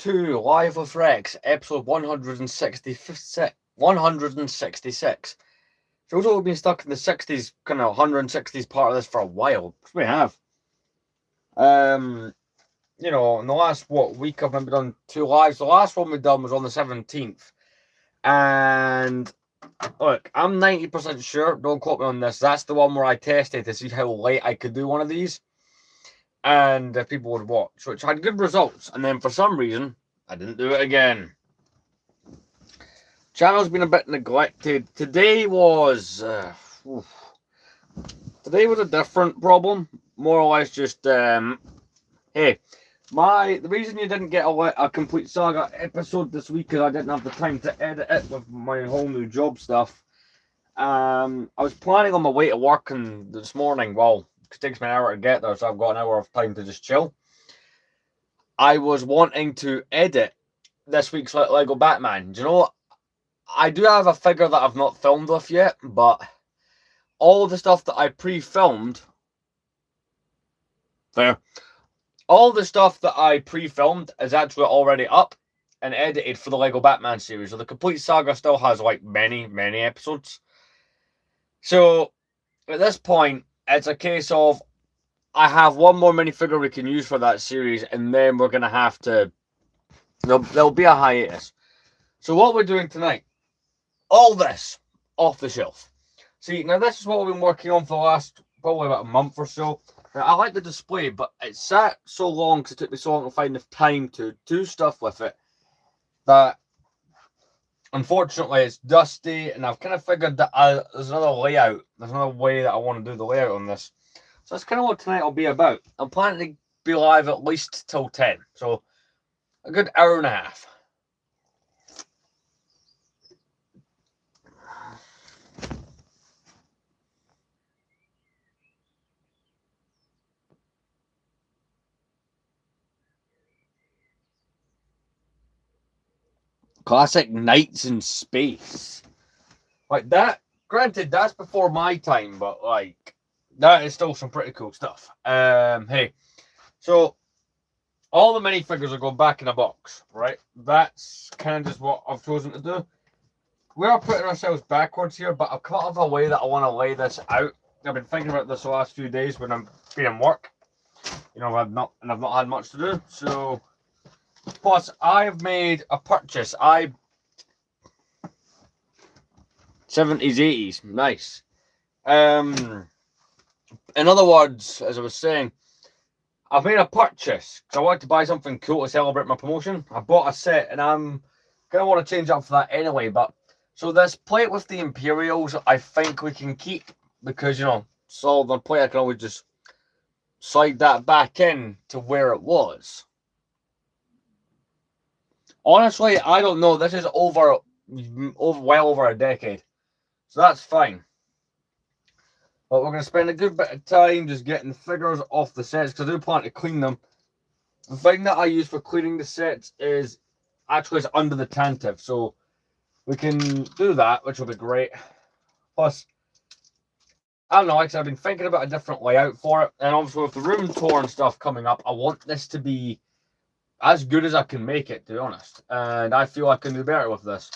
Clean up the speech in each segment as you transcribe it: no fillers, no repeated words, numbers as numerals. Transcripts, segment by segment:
to Live with Rex, episode 166. 166. Feels like we've been stuck in the 60s, kind of 160s part of this for a while. We have. In the last week I've maybe done 2 lives. The last one we done was on the 17th. And look, I'm 90% sure, don't quote me on this, that's the one where I tested to see how late I could do one of these. And if people would watch, which had good results. And then for some reason, I didn't do it again. Channel's been a bit neglected. Today was a different problem. More or less just, hey, the reason you didn't get a complete Saga episode this week is I didn't have the time to edit it with my whole new job stuff. I was planning on my way to work this morning, it takes me an hour to get there, so I've got an hour of time to just chill. I was wanting to edit this week's Lego Batman. Do you know what? I do have a figure that I've not filmed with yet, but all the stuff that I pre-filmed, all the stuff that I pre-filmed is actually already up and edited for the Lego Batman series. So the complete saga still has many, many episodes. So at this point, it's a case of I have one more minifigure we can use for that series, and then we're going to have to, there'll be a hiatus. So what we're doing tonight, all this off the shelf. See, now this is what we've been working on for the last probably about a month or so. Now, I like the display, but it sat so long because it took me so long to find the time to do stuff with it that unfortunately it's dusty, and I've kind of figured that there's another layout. There's another way that I want to do the layout on this. So that's kind of what tonight will be about. I'm planning to be live at least till 10. So a good hour and a half. Classic Nights in Space. Like that, granted, that's before my time, but that is still some pretty cool stuff. Hey, so all the minifigures are going back in a box, right? That's kind of just what I've chosen to do. We are putting ourselves backwards here, but I've come up with a way that I want to lay this out. I've been thinking about this the last few days when I'm been in work. I've not had much to do. So, plus I've made a purchase. 70s, 80s, nice. In other words, as I was saying, I've made a purchase because I wanted to buy something cool to celebrate my promotion. I bought a set, and I'm gonna want to change up for that anyway. But so this plate with the Imperials, I think we can keep because solid on plate. I can always just slide that back in to where it was. Honestly, I don't know. This is well over a decade. So that's fine. But we're going to spend a good bit of time just getting the figures off the sets because I do plan to clean them. The thing that I use for cleaning the sets is actually it's under the Tantive. So we can do that, which will be great. Plus, I don't know, like I said, I've been thinking about a different layout for it. And obviously with the room tour and stuff coming up, I want this to be as good as I can make it, to be honest. And I feel I can do better with this.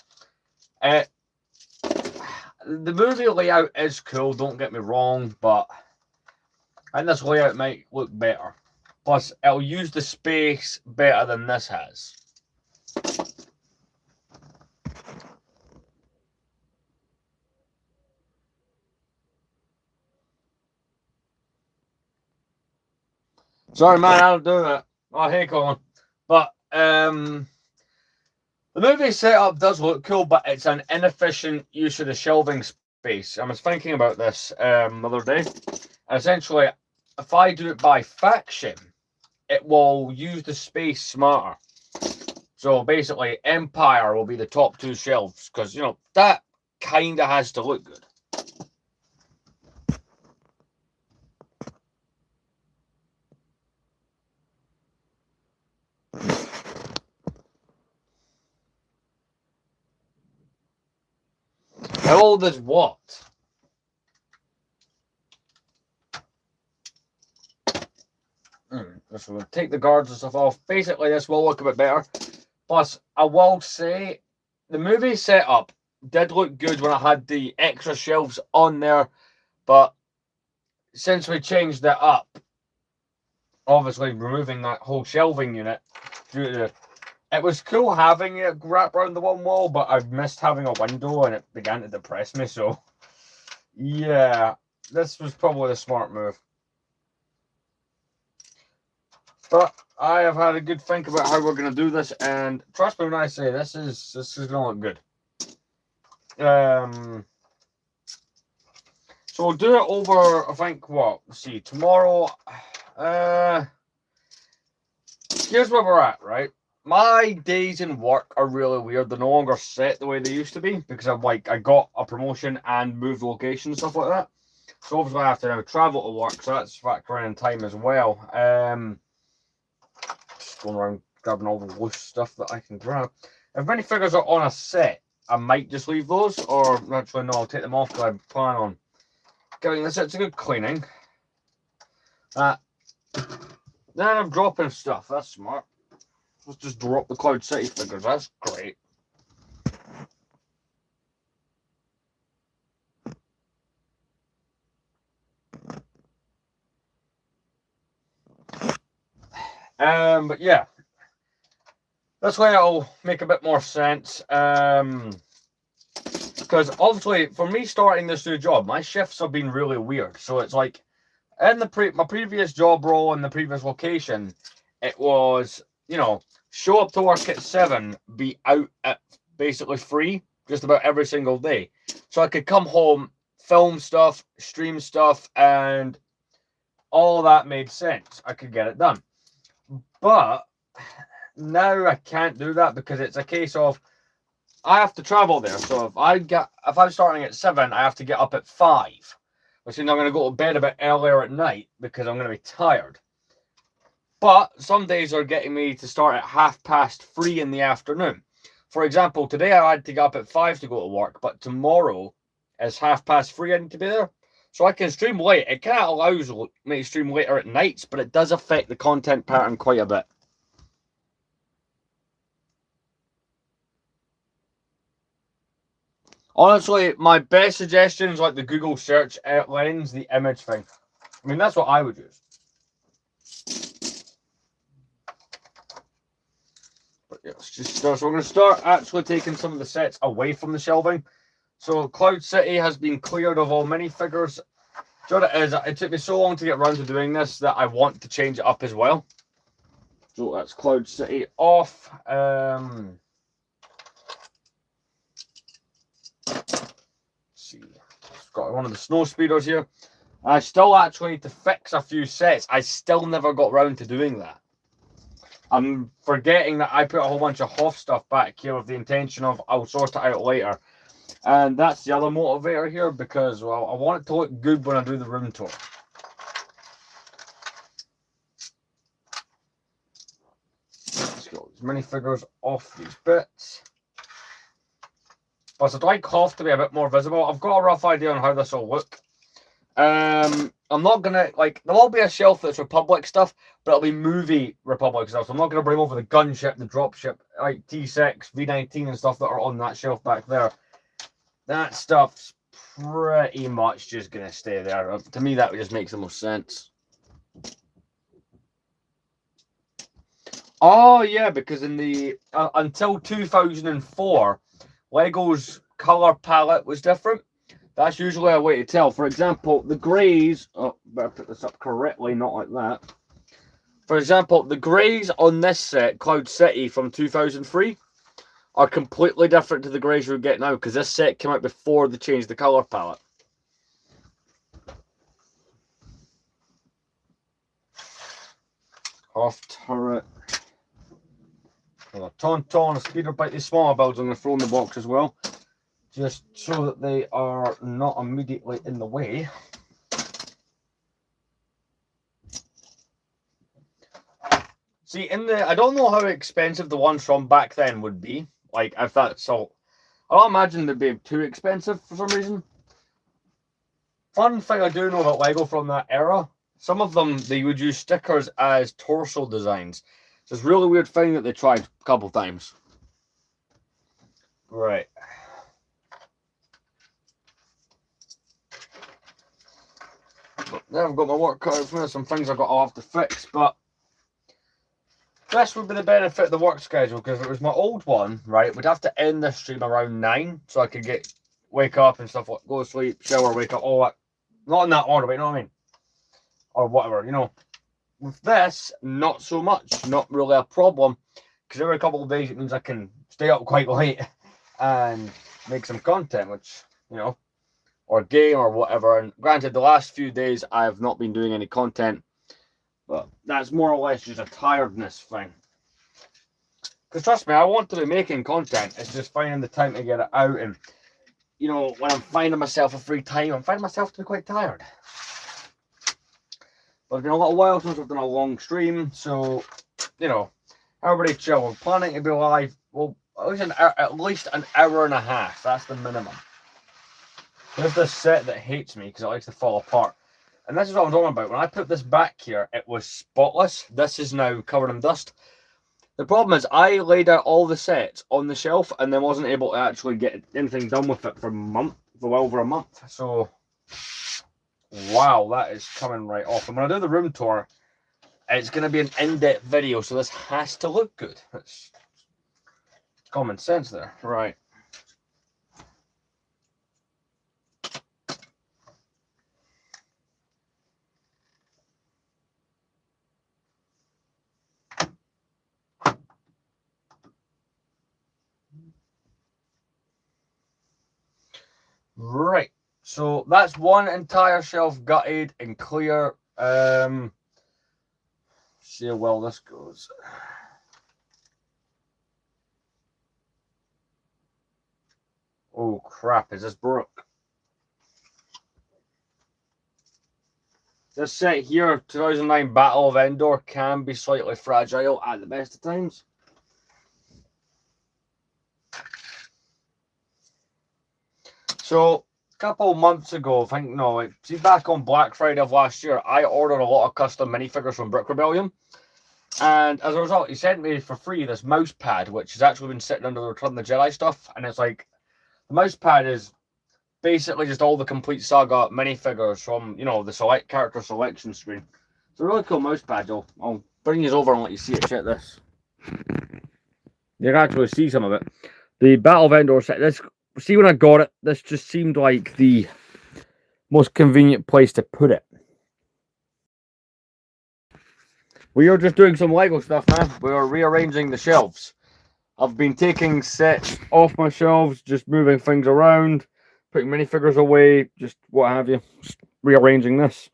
The movie layout is cool, don't get me wrong, but I think this layout might look better. Plus, it'll use the space better than this has. Sorry, man, I don't do that. Oh, hey, Colin. But, the movie setup does look cool, but it's an inefficient use of the shelving space. I was thinking about this the other day. Essentially, if I do it by faction, it will use the space smarter. So basically, Empire will be the top 2 shelves because, that kind of has to look good. How old is what? So we'll take the guards and stuff off. Basically, this will look a bit better. Plus, I will say, the movie setup did look good when I had the extra shelves on there, but since we changed it up, obviously removing that whole shelving unit, due to it was cool having it wrapped around the one wall, but I missed having a window and it began to depress me. So, yeah, this was probably the smart move. But I have had a good think about how we're going to do this, and trust me when I say this is going to look good. So we'll do it over, I think, what? Let's see, tomorrow. Here's where we're at, right? My days in work are really weird. They're no longer set the way they used to be because I got a promotion and moved location and stuff like that. So obviously I have to now travel to work, so that's factoring in time as well. Just going around grabbing all the loose stuff that I can grab. If many figures are on a set, I might just leave those, or actually no, I'll take them off because I plan on giving this a good cleaning. Then I'm dropping stuff. That's smart. Let's just drop the Cloud City figures. That's great. But yeah, this way it'll make a bit more sense. Because obviously, for me starting this new job, my shifts have been really weird. So it's like, in the my previous job role in the previous location, it was, you know, show up to work at 7, be out at basically 3, just about every single day. So I could come home, film stuff, stream stuff, and all that made sense. I could get it done. But now I can't do that because it's a case of I have to travel there. So if I'm starting at 7, I have to get up at 5. Which means I'm going to go to bed a bit earlier at night because I'm going to be tired. But some days are getting me to start at 3:30 in the afternoon. For example, today I had to get up at 5 to go to work, but tomorrow is 3:30 I need to be there. So I can stream late. It kind of allows me to stream later at nights, but it does affect the content pattern quite a bit. Honestly, my best suggestion is like the Google search lens, the image thing. I mean, that's what I would use. But yeah, let's just start. So we're going to start actually taking some of the sets away from the shelving. So Cloud City has been cleared of all minifigures. Do you know what it is? It took me so long to get around to doing this that I want to change it up as well. So that's Cloud City off. See, I've got one of the snow speeders here. I still actually need to fix a few sets. I still never got round to doing that. I'm forgetting that I put a whole bunch of Hoff stuff back here with the intention of I'll sort it out later. And that's the other motivator here because, well, I want it to look good when I do the room tour. Let's get as many figures off these bits. Plus, I'd like Hoff to be a bit more visible. I've got a rough idea on how this will look. I'm not gonna there will be a shelf that's Republic stuff, but it'll be movie Republic stuff. So I'm not gonna bring over the gunship, the dropship, like T6, V19 and stuff that are on that shelf back there. That stuff's pretty much just gonna stay there. To me, that just makes the most sense. Oh yeah, because in the until 2004, Lego's color palette was different. That's usually a way to tell. For example, the greys. Oh, better put this up correctly, not like that. For example, the greys on this set, Cloud City from 2003, are completely different to the greys we get now because this set came out before they changed the color palette. Off turret. A Tauntaun, a speeder bike. These smaller builds I'm going to throw in the box as well, just so that they are not immediately in the way. See, I don't know how expensive the ones from back then would be. Like, if that's all, I don't imagine they'd be too expensive for some reason. Fun thing I do know about Lego from that era, some of them, they would use stickers as torso designs. So it's a really weird thing that they tried a couple times. Right. But now I've got my work cut out for me. Some things I'll have to fix, but this would be the benefit of the work schedule, because if it was my old one, right, we'd have to end this stream around 9 so I could wake up and stuff, like go to sleep, shower, wake up, all that. Not in that order, but you know what I mean? Or whatever, you know. With this, not so much. Not really a problem, because every couple of days it means I can stay up quite late and make some content, which, you know, or game or whatever. And granted, the last few days I have not been doing any content, but that's more or less just a tiredness thing. Because trust me, I want to be making content. It's just finding the time to get it out. And, you know, when I'm finding myself a free time, I'm finding myself to be quite tired. But it's been a little while since I've done a long stream. So, you know, everybody chill. We're planning to be live, well, at least an hour and a half. That's the minimum. There's this set that hates me because it likes to fall apart. And this is what I'm talking about. When I put this back here, it was spotless. This is now covered in dust. The problem is I laid out all the sets on the shelf and then wasn't able to actually get anything done with it for well over a month. So, wow, that is coming right off. And when I do the room tour, it's going to be an in-depth video, so this has to look good. It's common sense there. Right. Right, so that's one entire shelf gutted and clear. See how well this goes. Oh crap, is this broke? This set here, 2009 Battle of Endor, can be slightly fragile at the best of times. So, a couple of months ago, see back on Black Friday of last year, I ordered a lot of custom minifigures from Brick Rebellion. And as a result, he sent me for free this mouse pad, which has actually been sitting under the Return of the Jedi stuff. And it's like, the mouse pad is basically just all the Complete Saga minifigures from, you know, the select character selection screen. It's a really cool mouse pad. I'll bring you over and let you see it. Check this. You can actually see some of it. The Battle of Endor set. This, see, when I got it, this just seemed like the most convenient place to put it. We are just doing some Lego stuff, man. We are rearranging the shelves. I've been taking sets off my shelves, just moving things around, putting minifigures away, just what have you. Just rearranging this.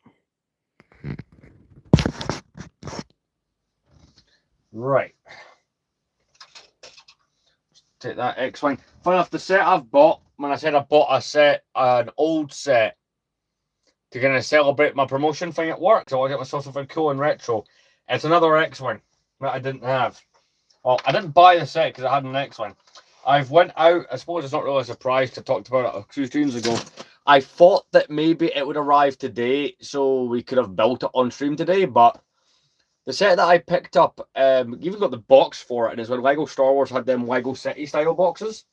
Right. Take that X-Wing. Funny enough, the set I've bought, when I said I bought a set, an old set, to kind of celebrate my promotion thing at work, so I get myself something cool and retro. It's another X-Wing that I didn't have. Well, I didn't buy the set because I had an X-Wing. I've went out, I suppose it's not really a surprise because I talked about it a few streams ago. I thought that maybe it would arrive today so we could have built it on stream today, but the set that I picked up, even got the box for it, and it's when Lego Star Wars had them Lego City style boxes.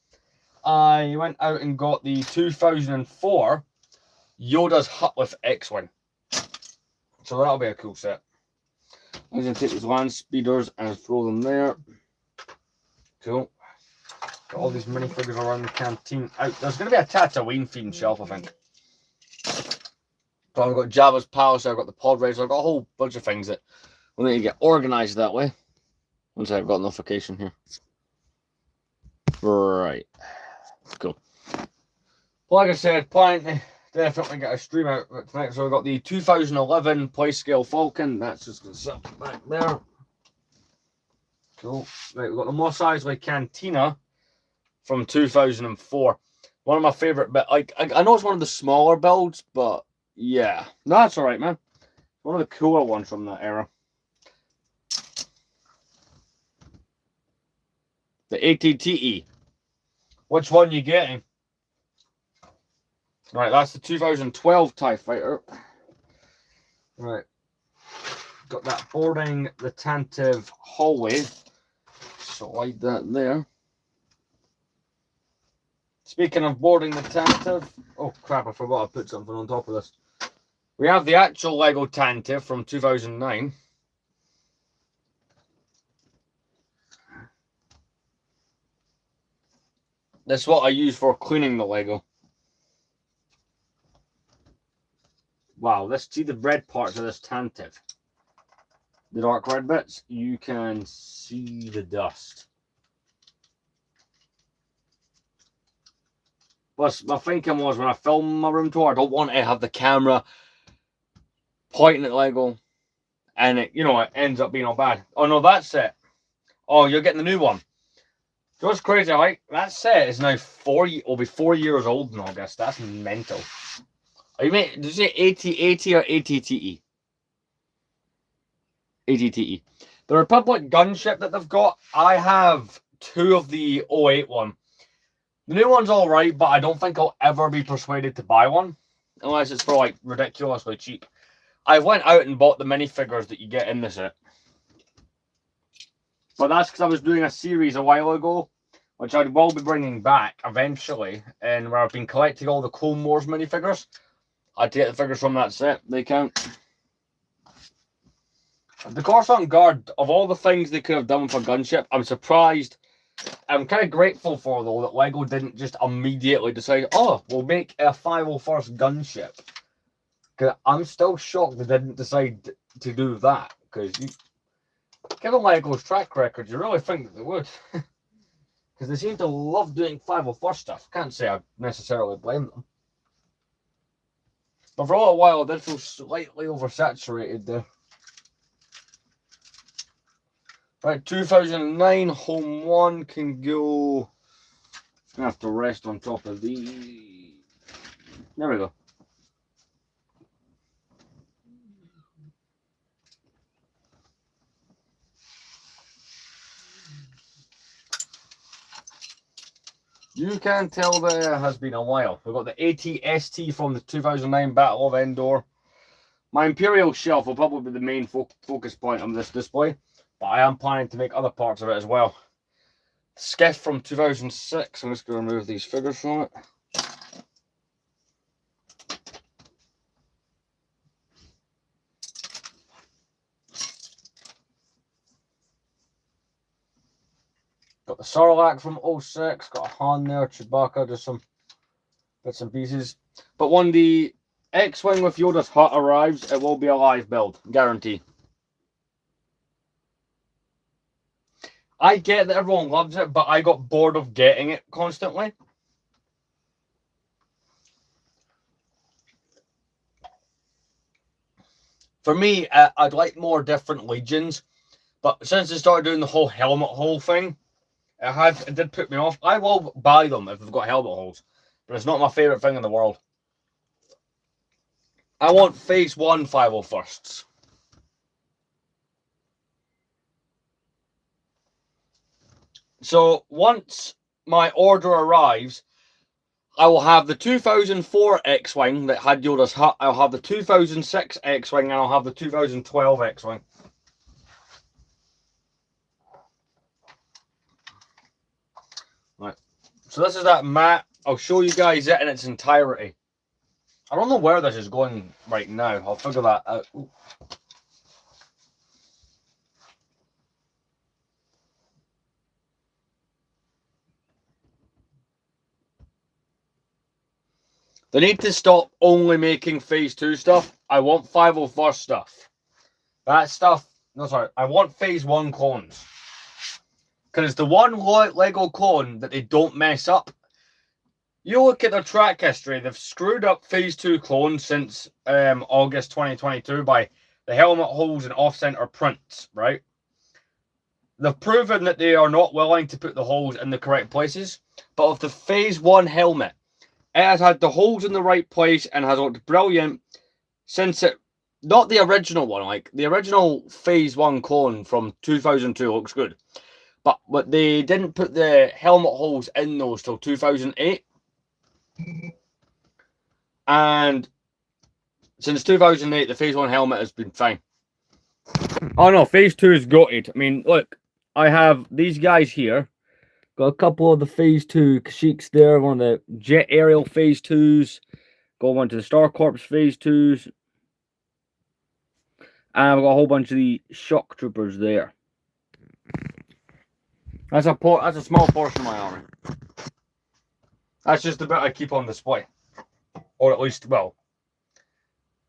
I went out and got the 2004 Yoda's Hut with X-Wing. So that'll be a cool set. I'm going to take these land speeders and throw them there. Cool. Got all these minifigures around the canteen. There's going to be a Tatooine themed shelf, I think. So I've got Jabba's Palace, I've got the Pod Racer, I've got a whole bunch of things that will need to get organised that way. Once I've got a notification here. Right. Cool. Well, like I said, planning to definitely get a stream out tonight. So I've got the 2011 Playscale Falcon. That's just going to sit back there. Cool. Right, we've got the Mos Eisley Cantina from 2004. One of my favourite, but like I know it's one of the smaller builds, but yeah. No, that's alright, man. One of the cooler ones from that era. The AT-TE. Which one you getting? Right, that's the 2012 TIE Fighter. Right. Got that boarding the Tantive hallway. Slide that there. Speaking of boarding the Tantive, oh crap, I forgot I put something on top of this. We have the actual Lego Tantive from 2009. This is what I use for cleaning the Lego. Wow, let's see the red parts of this Tantive. The dark red bits, you can see the dust. Plus, my thinking was when I film my room tour, I don't want to have the camera pointing at Lego and it, you know, it ends up being all bad. Oh no, that's it. Oh, you're getting the new one. So what's crazy, like that set is now will be 4 years old in August. That's mental. Are you did you say AT-80 or ATTE? ATTE. The Republic gunship that they've got, I have 2 of the 08 one. The new one's alright, but I don't think I'll ever be persuaded to buy one. Unless it's for like ridiculously cheap. I went out and bought the minifigures that you get in the set. But that's because I was doing a series a while ago, which I will be bringing back eventually, and where I've been collecting all the Clone Wars minifigures. I take the figures from that set. They count. The Coruscant Guard, of all the things they could have done for gunship, I'm surprised. I'm kind of grateful for, though, that Lego didn't just immediately decide, oh, we'll make a 501st gunship. Because I'm still shocked they didn't decide to do that. Because given Lego's track record, you really think that they would. Because they seem to love doing 501st stuff. Can't say I necessarily blame them. But for a little while, I did feel slightly oversaturated there. Right, 2009 Home 1 can go. Just gonna have to rest on top of these. There we go. You can tell there has been a while. We've got the AT-ST from the 2009 Battle of Endor. My Imperial shelf will probably be the main focus point on this display, but I am planning to make other parts of it as well. Skiff from 2006. I'm just going to remove these figures from it. Got the Sarlacc from 06, got a Han there, Chewbacca, just some bits and pieces. But when the X-Wing with Yoda's hut arrives, it will be a live build, guarantee. I get that everyone loves it, but I got bored of getting it constantly. For me, I'd like more different legions, but since they started doing the whole helmet hole thing, it did put me off. I will buy them if they've got helmet holes, but it's not my favourite thing in the world. I want Phase 1 501sts. So once my order arrives, I will have the 2004 X-Wing that had Yoda's hut. I'll have the 2006 X-Wing and I'll have the 2012 X-Wing. Right. So this is that map. I'll show you guys it in its entirety. I don't know where this is going right now. I'll figure that out. Ooh. They need to stop only making Phase 2 stuff. I want 501st stuff. That stuff... No, sorry. I want Phase 1 clones. Because it's the one Lego clone that they don't mess up. You look at their track history, they've screwed up Phase 2 clones since August 2022 by the helmet holes and off-center prints, right? They've proven that they are not willing to put the holes in the correct places. But with the Phase 1 helmet, it has had the holes in the right place and has looked brilliant since it... Not the original one, like the original Phase 1 clone from 2002 looks good. But they didn't put the helmet holes in those till 2008. And since 2008, the Phase 1 helmet has been fine. Oh no, Phase 2 is gutted. I mean, look, I have these guys here. Got a couple of the Phase 2 Kashyyyks there, one of the Jet Aerial Phase 2s. Got one to the Star Corps Phase 2s. And I've got a whole bunch of the Shock Troopers there. That's a small portion of my army. That's just the bit I keep on display. Or at least, well,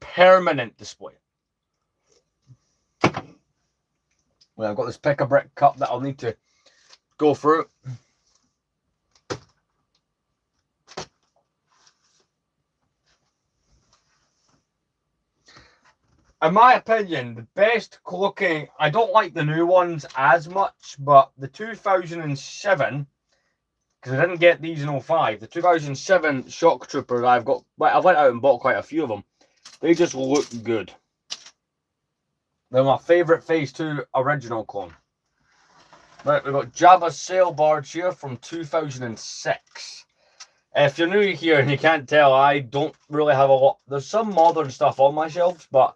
permanent display. Well, I've got this pick-a-brick cup that I'll need to go through. In my opinion, the best looking, I don't like the new ones as much, but the 2007, because I didn't get these in 05, the 2007 Shock Troopers I've got, I've went out and bought quite a few of them. They just look good. They're my favourite Phase 2 original clone. Right, we've got Jabba's Sail Barge here from 2006. If you're new here and you can't tell, I don't really have a lot. There's some modern stuff on my shelves, but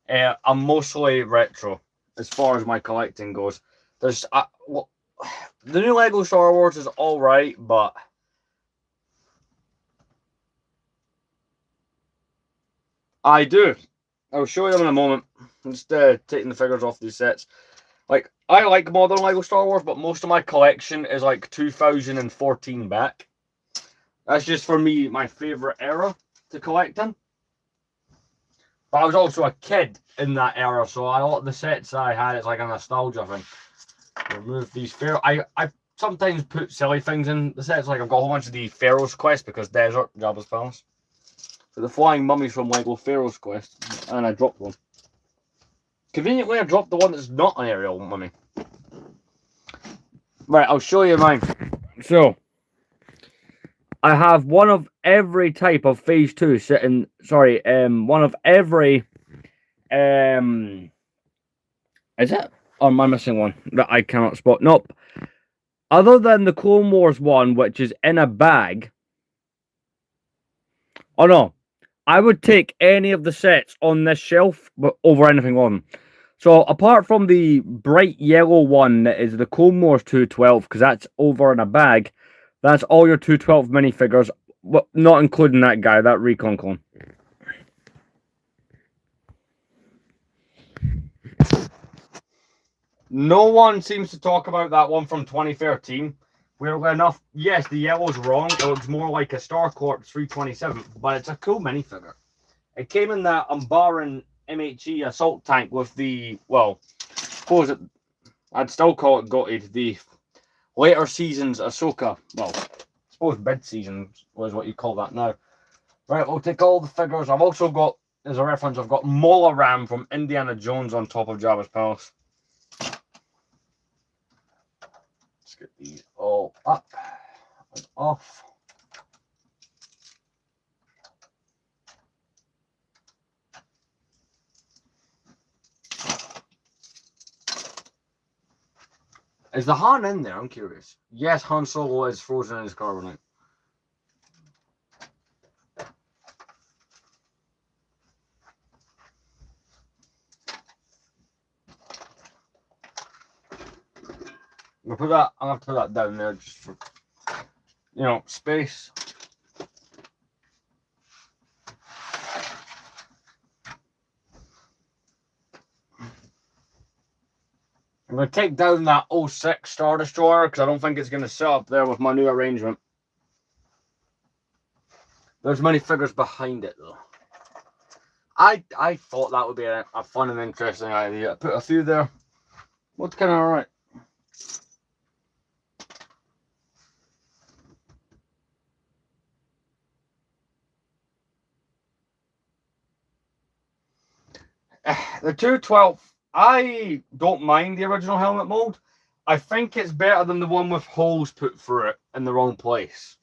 I'm mostly retro as far as my collecting goes. There's well, the new Lego Star Wars is all right, but I do. I'll show you them in a moment. I'm just taking the figures off these sets. Like, I like modern Lego Star Wars, but most of my collection is like 2014 back. That's just for me my favorite era to collect in. But I was also a kid in that era, so a lot of the sets I had, it's like a nostalgia thing. Remove these Pharaoh. I sometimes put silly things in the sets, like I've got a whole bunch of the Pharaoh's Quest because Desert, Jabba's Palace. So the flying mummies from Lego Pharaoh's Quest, and I dropped one. Conveniently, I dropped the one that's not an aerial mummy. Right, I'll show you mine. So, I have one of every type of Phase 2 sitting, sorry, one of every, is it? Or am I missing one that I cannot spot? Nope. Other than the Clone Wars one, which is in a bag. Oh no, I would take any of the sets on this shelf over anything on. So apart from the bright yellow one that is the Clone Wars 212, because that's over in a bag, that's all your 212 minifigures, well, not including that guy, that Recon clone. No one seems to talk about that one from 2013. Weirdly enough, yes, the yellow's wrong. It looks more like a Star Corps 327, but it's a cool minifigure. It came in that Umbaran MHE assault tank with the, well, suppose it, I'd still call it gutted, the later seasons Ahsoka. Well, I suppose mid-season was what you call that now. Right, we'll take all the figures. I've also got, as a reference, I've got Mola Ram from Indiana Jones on top of Jabba's Palace. Let's get these all up and off. Is the Han in there? I'm curious. Yes, Han Solo is frozen in his carbonite. I'm gonna have to put that down there just for, you know, space. I'm going to take down that 06 Star Destroyer because I don't think it's going to sit up there with my new arrangement. There's many figures behind it though. I thought that would be a fun and interesting idea. I put a few there. What's kind of alright. The 212, I don't mind the original helmet mold. I think it's better than the one with holes put through it in the wrong place.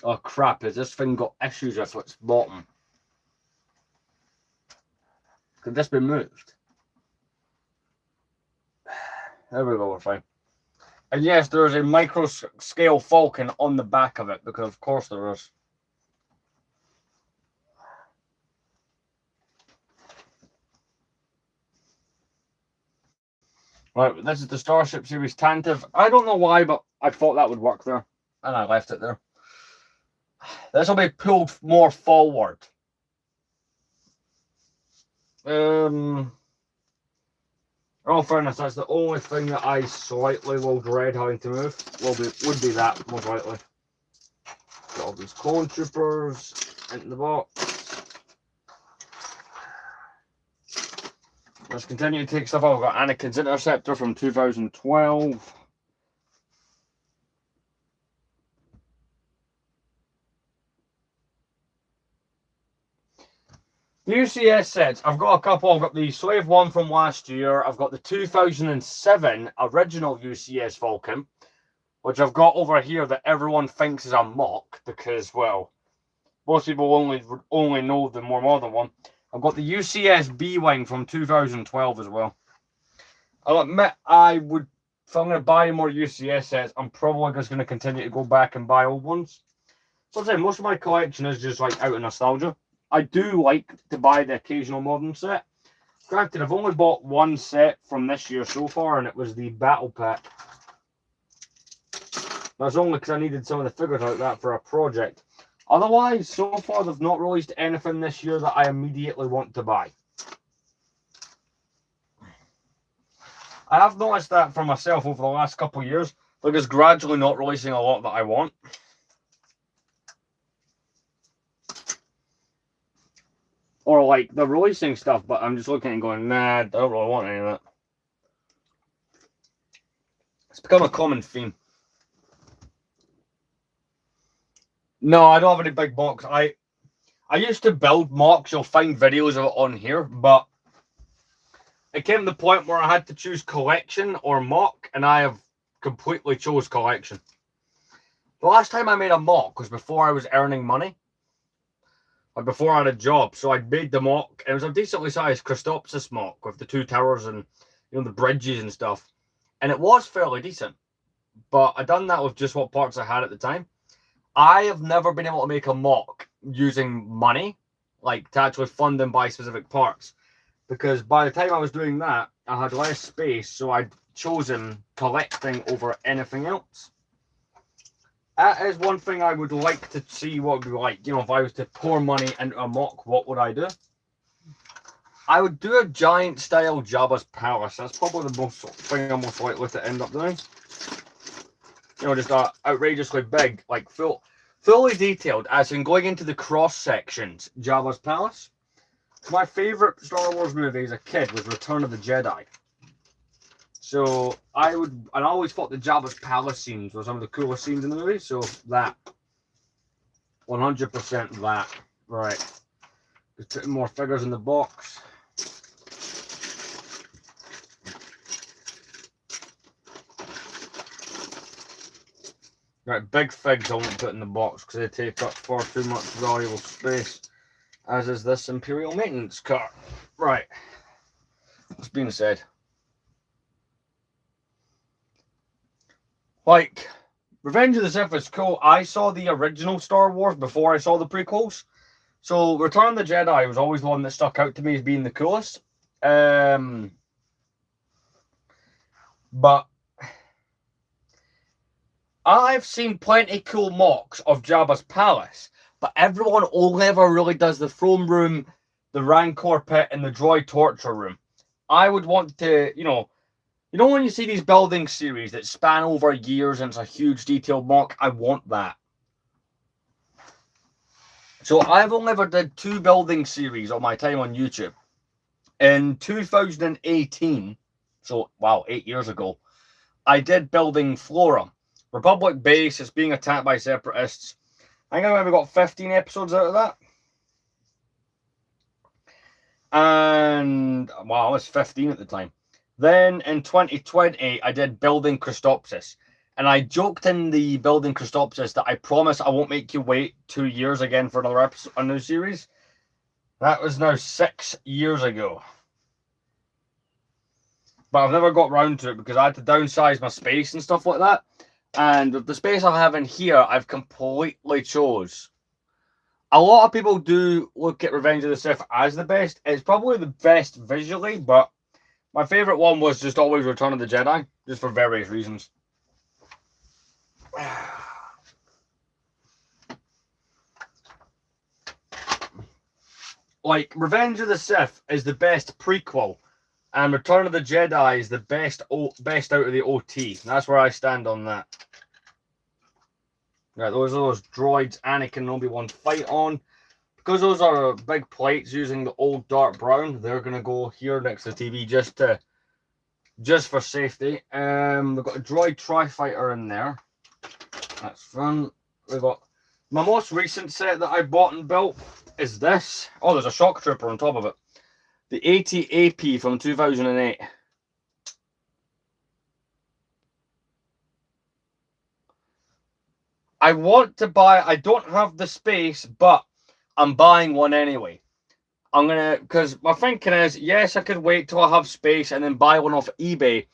Oh crap, has this thing got issues with its bottom? Could this be moved? There we go, we're fine. And yes, there is a micro scale falcon on the back of it, because of course there is. Right, this is the Starship Series Tantive. I don't know why, but I thought that would work there, and I left it there. This will be pulled more forward. In all fairness, that's the only thing that I slightly will dread having to move. Would be that, most likely. Got all these clone troopers into the box. Let's continue to take stuff out. I've got Anakin's Interceptor from 2012. The UCS sets, I've got a couple. I've got the Slave 1 from last year. I've got the 2007 original UCS Vulcan, which I've got over here that everyone thinks is a mock because, well, most people only know the more modern one. I've got the UCS B-Wing from 2012 as well. I'll admit, if I'm going to buy more UCS sets, I'm probably just going to continue to go back and buy old ones. So I'd say most of my collection is just like out of nostalgia. I do like to buy the occasional modern set. Granted, I've only bought one set from this year so far, and it was the Battle Pack. That's only because I needed some of the figures out of that for a project. Otherwise, so far, they've not released anything this year that I immediately want to buy. I have noticed that for myself over the last couple of years. They're just gradually not releasing a lot that I want. Or like they're releasing stuff, but I'm just looking and going, nah, I don't really want any of that. It's become a common theme. No, I don't have any big mocks. I used to build mocks. You'll find videos of it on here, but it came to the point where I had to choose collection or mock, and I have completely chose collection. The last time I made a mock was before I was earning money. Like before I had a job, so I made the mock. It was a decently sized Christopsis mock with the two towers and the bridges and stuff, and it was fairly decent. But I done that with just what parts I had at the time. I have never been able to make a mock using money, like to actually fund and buy specific parts, because by the time I was doing that, I had less space, so I'd chosen collecting over anything else. That is one thing I would like to see what it would be like. If I was to pour money into a mock, what would I do? I would do a giant style Jabba's Palace. That's probably the thing I'm most likely to end up doing. Just outrageously big, like fully detailed, as in going into the cross sections, Jabba's Palace. My favorite Star Wars movie as a kid was Return of the Jedi. So I always thought the Jabba's Palace scenes were some of the coolest scenes in the movie. So that, 100% that. Right. Just putting more figures in the box. Right, big figs I won't put in the box because they take up far too much valuable space, as is this Imperial maintenance car. Right. What's being said? Like, Revenge of the Sith is cool. I saw the original Star Wars before I saw the prequels. So Return of the Jedi was always the one that stuck out to me as being the coolest. But I've seen plenty cool mocks of Jabba's Palace, but everyone only ever really does the throne room, the Rancor pit, and the droid torture room. I would want to, when you see these building series that span over years and it's a huge detailed mock, I want that. So I've only ever did 2 building series on my time on YouTube. In 2018, so wow, 8 years ago, I did building Flora. Republic base is being attacked by separatists. I think I maybe got 15 episodes out of that. And, well, I was 15 at the time. Then in 2020, I did Building Christopsis. And I joked in the Building Christopsis that I promise I won't make you wait 2 years again for another episode, a new series. That was now 6 years ago. But I've never got round to it because I had to downsize my space and stuff like that. And with the space I have in here, I've completely chose. A lot of people do look at Revenge of the Sith as the best. It's probably the best visually, but My favorite one was just always Return of the Jedi, just for various reasons. Like, Revenge of the Sith is the best prequel, and Return of the Jedi is the best out of the OT. That's where I stand on that. Right, those are those droids Anakin and Obi-Wan fight on. Because those are big plates using the old dark brown, they're gonna go here next to the TV just for safety. We've got a droid tri-fighter in there. That's fun. We've got my most recent set that I bought and built is this. Oh, there's a shock trooper on top of it. The 80 AP from 2008. I want to buy, I don't have the space, but I'm buying one anyway. I'm gonna, because my thinking is, yes, I could wait till I have space and then buy one off eBay,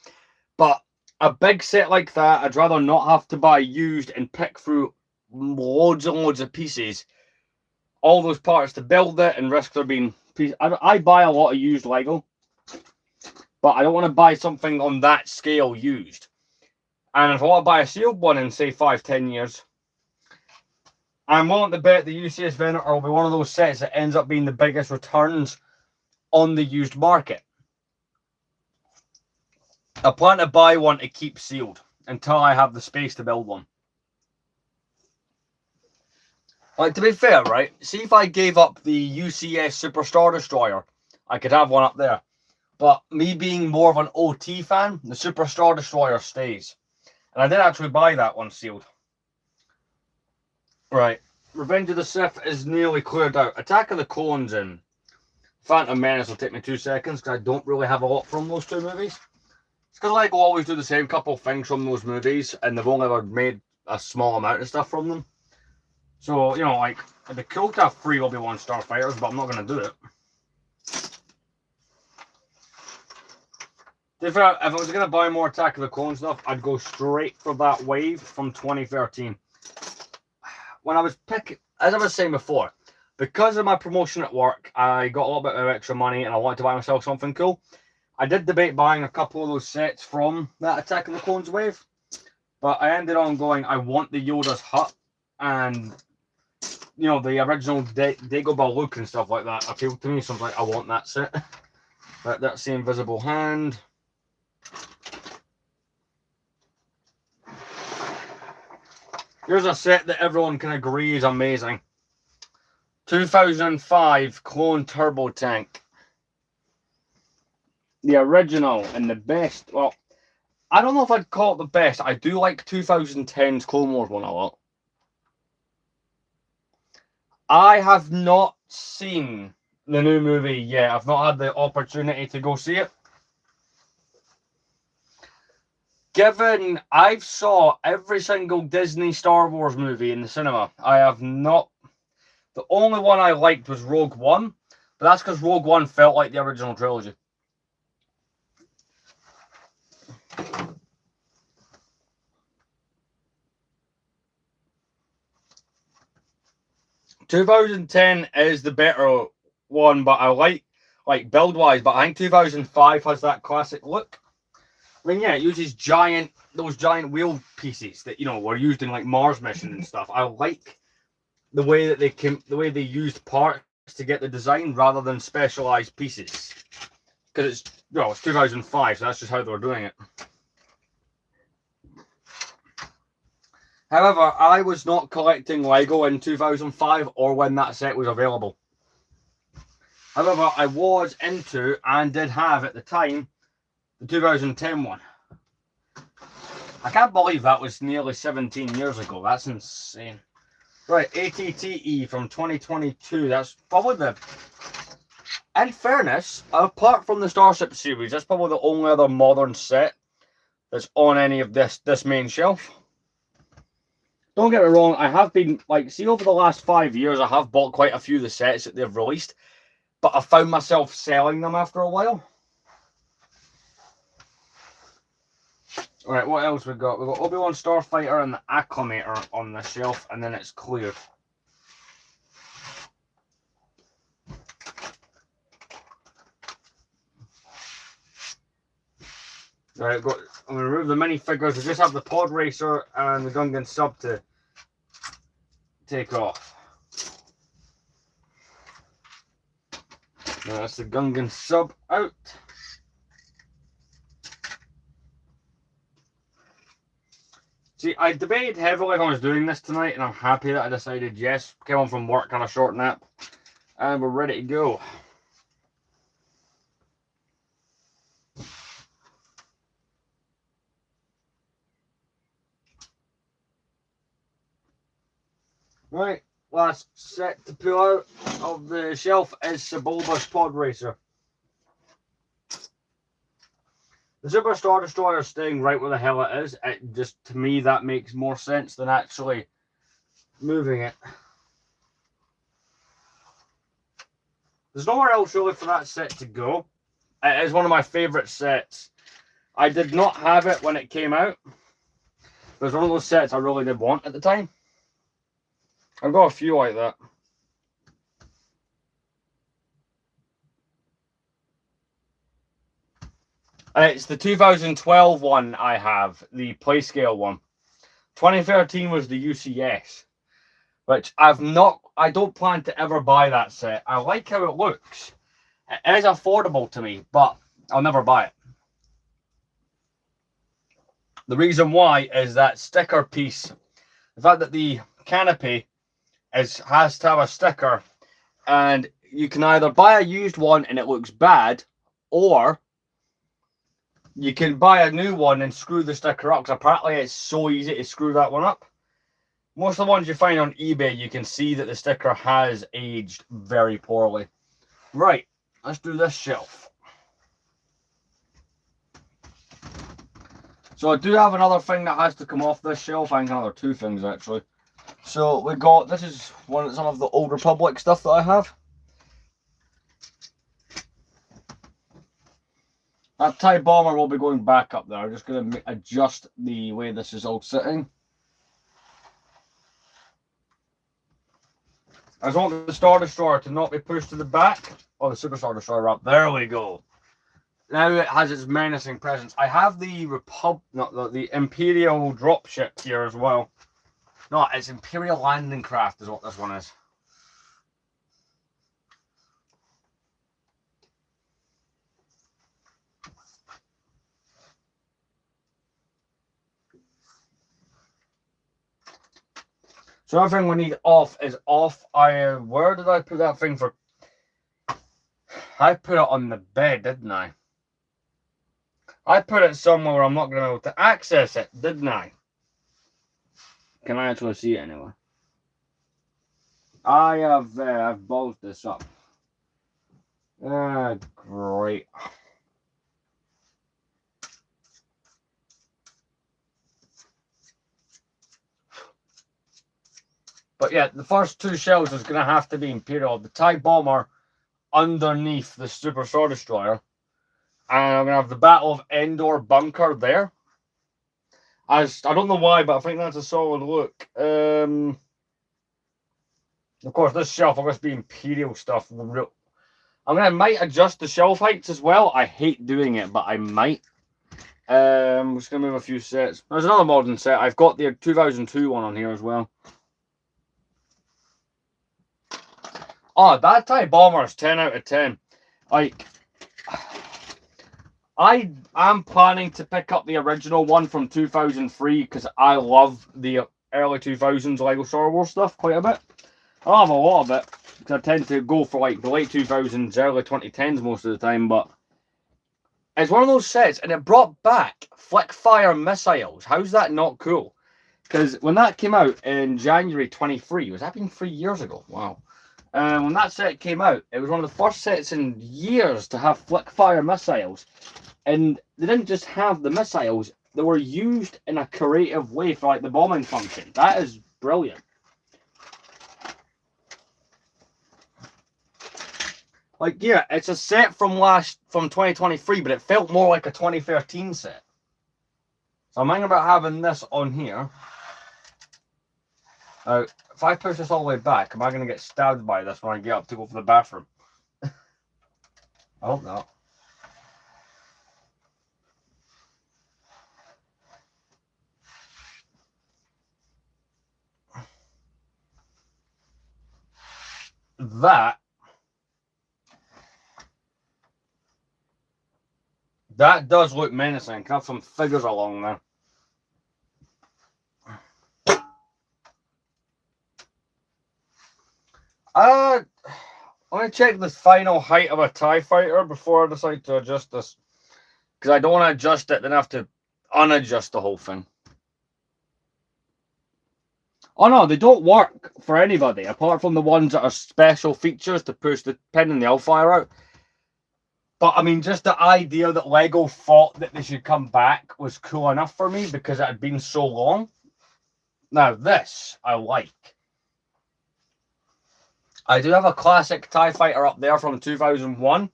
but a big set like that, I'd rather not have to buy used and pick through loads and loads of pieces, all those parts to build it and risk there being pieces. I buy a lot of used Lego, but I don't want to buy something on that scale used. And if I want to buy a sealed one in, say, 5-10 years, I'm willing to bet the UCS Venator will be one of those sets that ends up being the biggest returns on the used market. I plan to buy one to keep sealed until I have the space to build one. Like, to be fair, right? See, if I gave up the UCS Super Star Destroyer, I could have one up there. But me being more of an OT fan, the Super Star Destroyer stays. And I did actually buy that one sealed. Right. Revenge of the Sith is nearly cleared out. Attack of the Clones and Phantom Menace will take me 2 seconds because I don't really have a lot from those 2 movies. It's because Lego always do the same couple of things from those movies and they've only ever made a small amount of stuff from them. So, you know, like, it'd be cool to have 3 Obi-Wan Starfighters, but I'm not going to do it. If I was going to buy more Attack of the Clones stuff, I'd go straight for that wave from 2013. When I was picking, as I was saying before, because of my promotion at work, I got a little bit of extra money and I wanted to buy myself something cool. I did debate buying a couple of those sets from that Attack of the Clones wave, but I ended on going, I want the Yoda's hut and, you know, the original Dagobah look and stuff like that appealed to me, so I was like, I want that set. But that's the Invisible Hand. Here's a set that everyone can agree is amazing. 2005 Clone Turbo Tank. The original and the best. Well, I don't know if I'd call it the best. I do like 2010's Clone Wars one a lot. I have not seen the new movie yet. I've not had the opportunity to go see it. Given I've saw every single Disney Star Wars movie in the cinema, I have not. The only one I liked was Rogue One, but that's because Rogue One felt like the original trilogy. "2010 is the better one, but I like build-wise, but I think 2005 has that classic look. I mean, yeah, it uses those giant wheel pieces that, you know, were used in like Mars mission and stuff. I like the way that they used parts to get the design rather than specialized pieces. Because it's 2005, so that's just how they were doing it. However, I was not collecting Lego in 2005 or when that set was available. However, I was into and did have at the time the 2010 one. I can't believe that was nearly 17 years ago. That's insane. Right, ATTE from 2022. That's probably the... In fairness, apart from the Starship series, that's probably the only other modern set that's on any of this main shelf. Don't get me wrong, I have been, like, see, over the last 5 years, I have bought quite a few of the sets that they've released, but I found myself selling them after a while. Alright, what else we got? We've got Obi-Wan Starfighter and the Acclimator on the shelf, and then it's cleared. Right, I'm going to remove the minifigures. We just have the Pod Racer and the Gungan sub to take off. Now that's the Gungan sub out. See, I debated heavily if I was doing this tonight, and I'm happy that I decided yes. Came home from work on a short nap, and we're ready to go. Right, last set to pull out of the shelf is Sebulba's Pod Racer. The Super Star Destroyer is staying right where the hell it is. It just, to me, that makes more sense than actually moving it. There's nowhere else really for that set to go. It is one of my favourite sets. I did not have it when it came out. It was one of those sets I really did want at the time. I've got a few like that. It's the 2012 one I have, the Playscale one. 2013 was the UCS, which I don't plan to ever buy that set. I like how it looks. It is affordable to me, but I'll never buy it. The reason why is that sticker piece. The fact that the canopy has to have a sticker, and you can either buy a used one and it looks bad, or you can buy a new one and screw the sticker up, because apparently it's so easy to screw that one up. Most of the ones you find on eBay, you can see that the sticker has aged very poorly. Right, let's do this shelf. So I do have another thing that has to come off this shelf. I think another two things actually. So we got, this is some of the Old Republic stuff that I have. That TIE Bomber will be going back up there. I'm just going to adjust the way this is all sitting. I just want the Star Destroyer to not be pushed to the back. Oh, the Super Star Destroyer up. There we go. Now it has its menacing presence. I have the the Imperial dropship here as well. No, it's Imperial Landing Craft is what this one is. So everything we need off is off. Where did I put that thing for? I put it on the bed, didn't I? I put it somewhere where I'm not going to be able to access it, didn't I? Can I actually see it anyway? I've bulged this up. Great. But yeah, the first two shells is going to have to be Imperial. The TIE Bomber underneath the Super Star Destroyer. And I'm going to have the Battle of Endor bunker there. I don't know why, but I think that's a solid look. Of course, this shelf will just be Imperial stuff. I might adjust the shelf heights as well. I hate doing it, but I might. I'm just going to move a few sets. There's another modern set. I've got the 2002 one on here as well. Oh, that TIE Bomber is 10 out of 10. Like, I am planning to pick up the original one from 2003 because I love the early 2000s Lego Star Wars stuff quite a bit. I don't have a lot of it because I tend to go for like the late 2000s, early 2010s most of the time, but it's one of those sets and it brought back flick fire missiles. How's that not cool? Because when that came out in January 23, was that been 3 years ago? Wow. When that set came out, it was one of the first sets in years to have flick fire missiles. And they didn't just have the missiles, they were used in a creative way for like the bombing function. That is brilliant. Like, yeah, it's a set from 2023, but it felt more like a 2013 set. So I'm thinking about having this on here. If I push this all the way back, am I going to get stabbed by this when I get up to go for the bathroom? I hope not. that does look menacing. Can have some figures along there. Let me check the final height of a TIE fighter before I decide to adjust this. Because I don't want to adjust it, then I have to unadjust the whole thing. Oh no, they don't work for anybody, apart from the ones that are special features to push the pin and the Hellfire out. But I mean, just the idea that Lego thought that they should come back was cool enough for me because it had been so long. Now this, I like. I do have a classic TIE fighter up there from 2001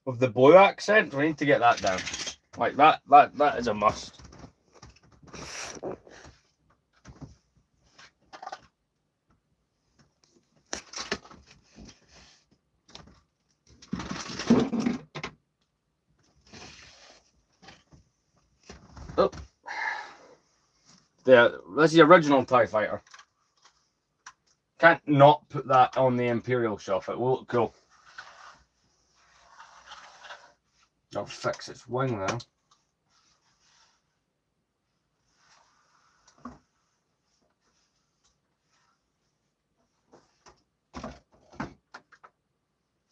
with the blue accent. We need to get that down. Like that is a must. Oh. That's the original TIE fighter. Can't not put that on the Imperial shelf. It will look cool. I'll fix its wing now.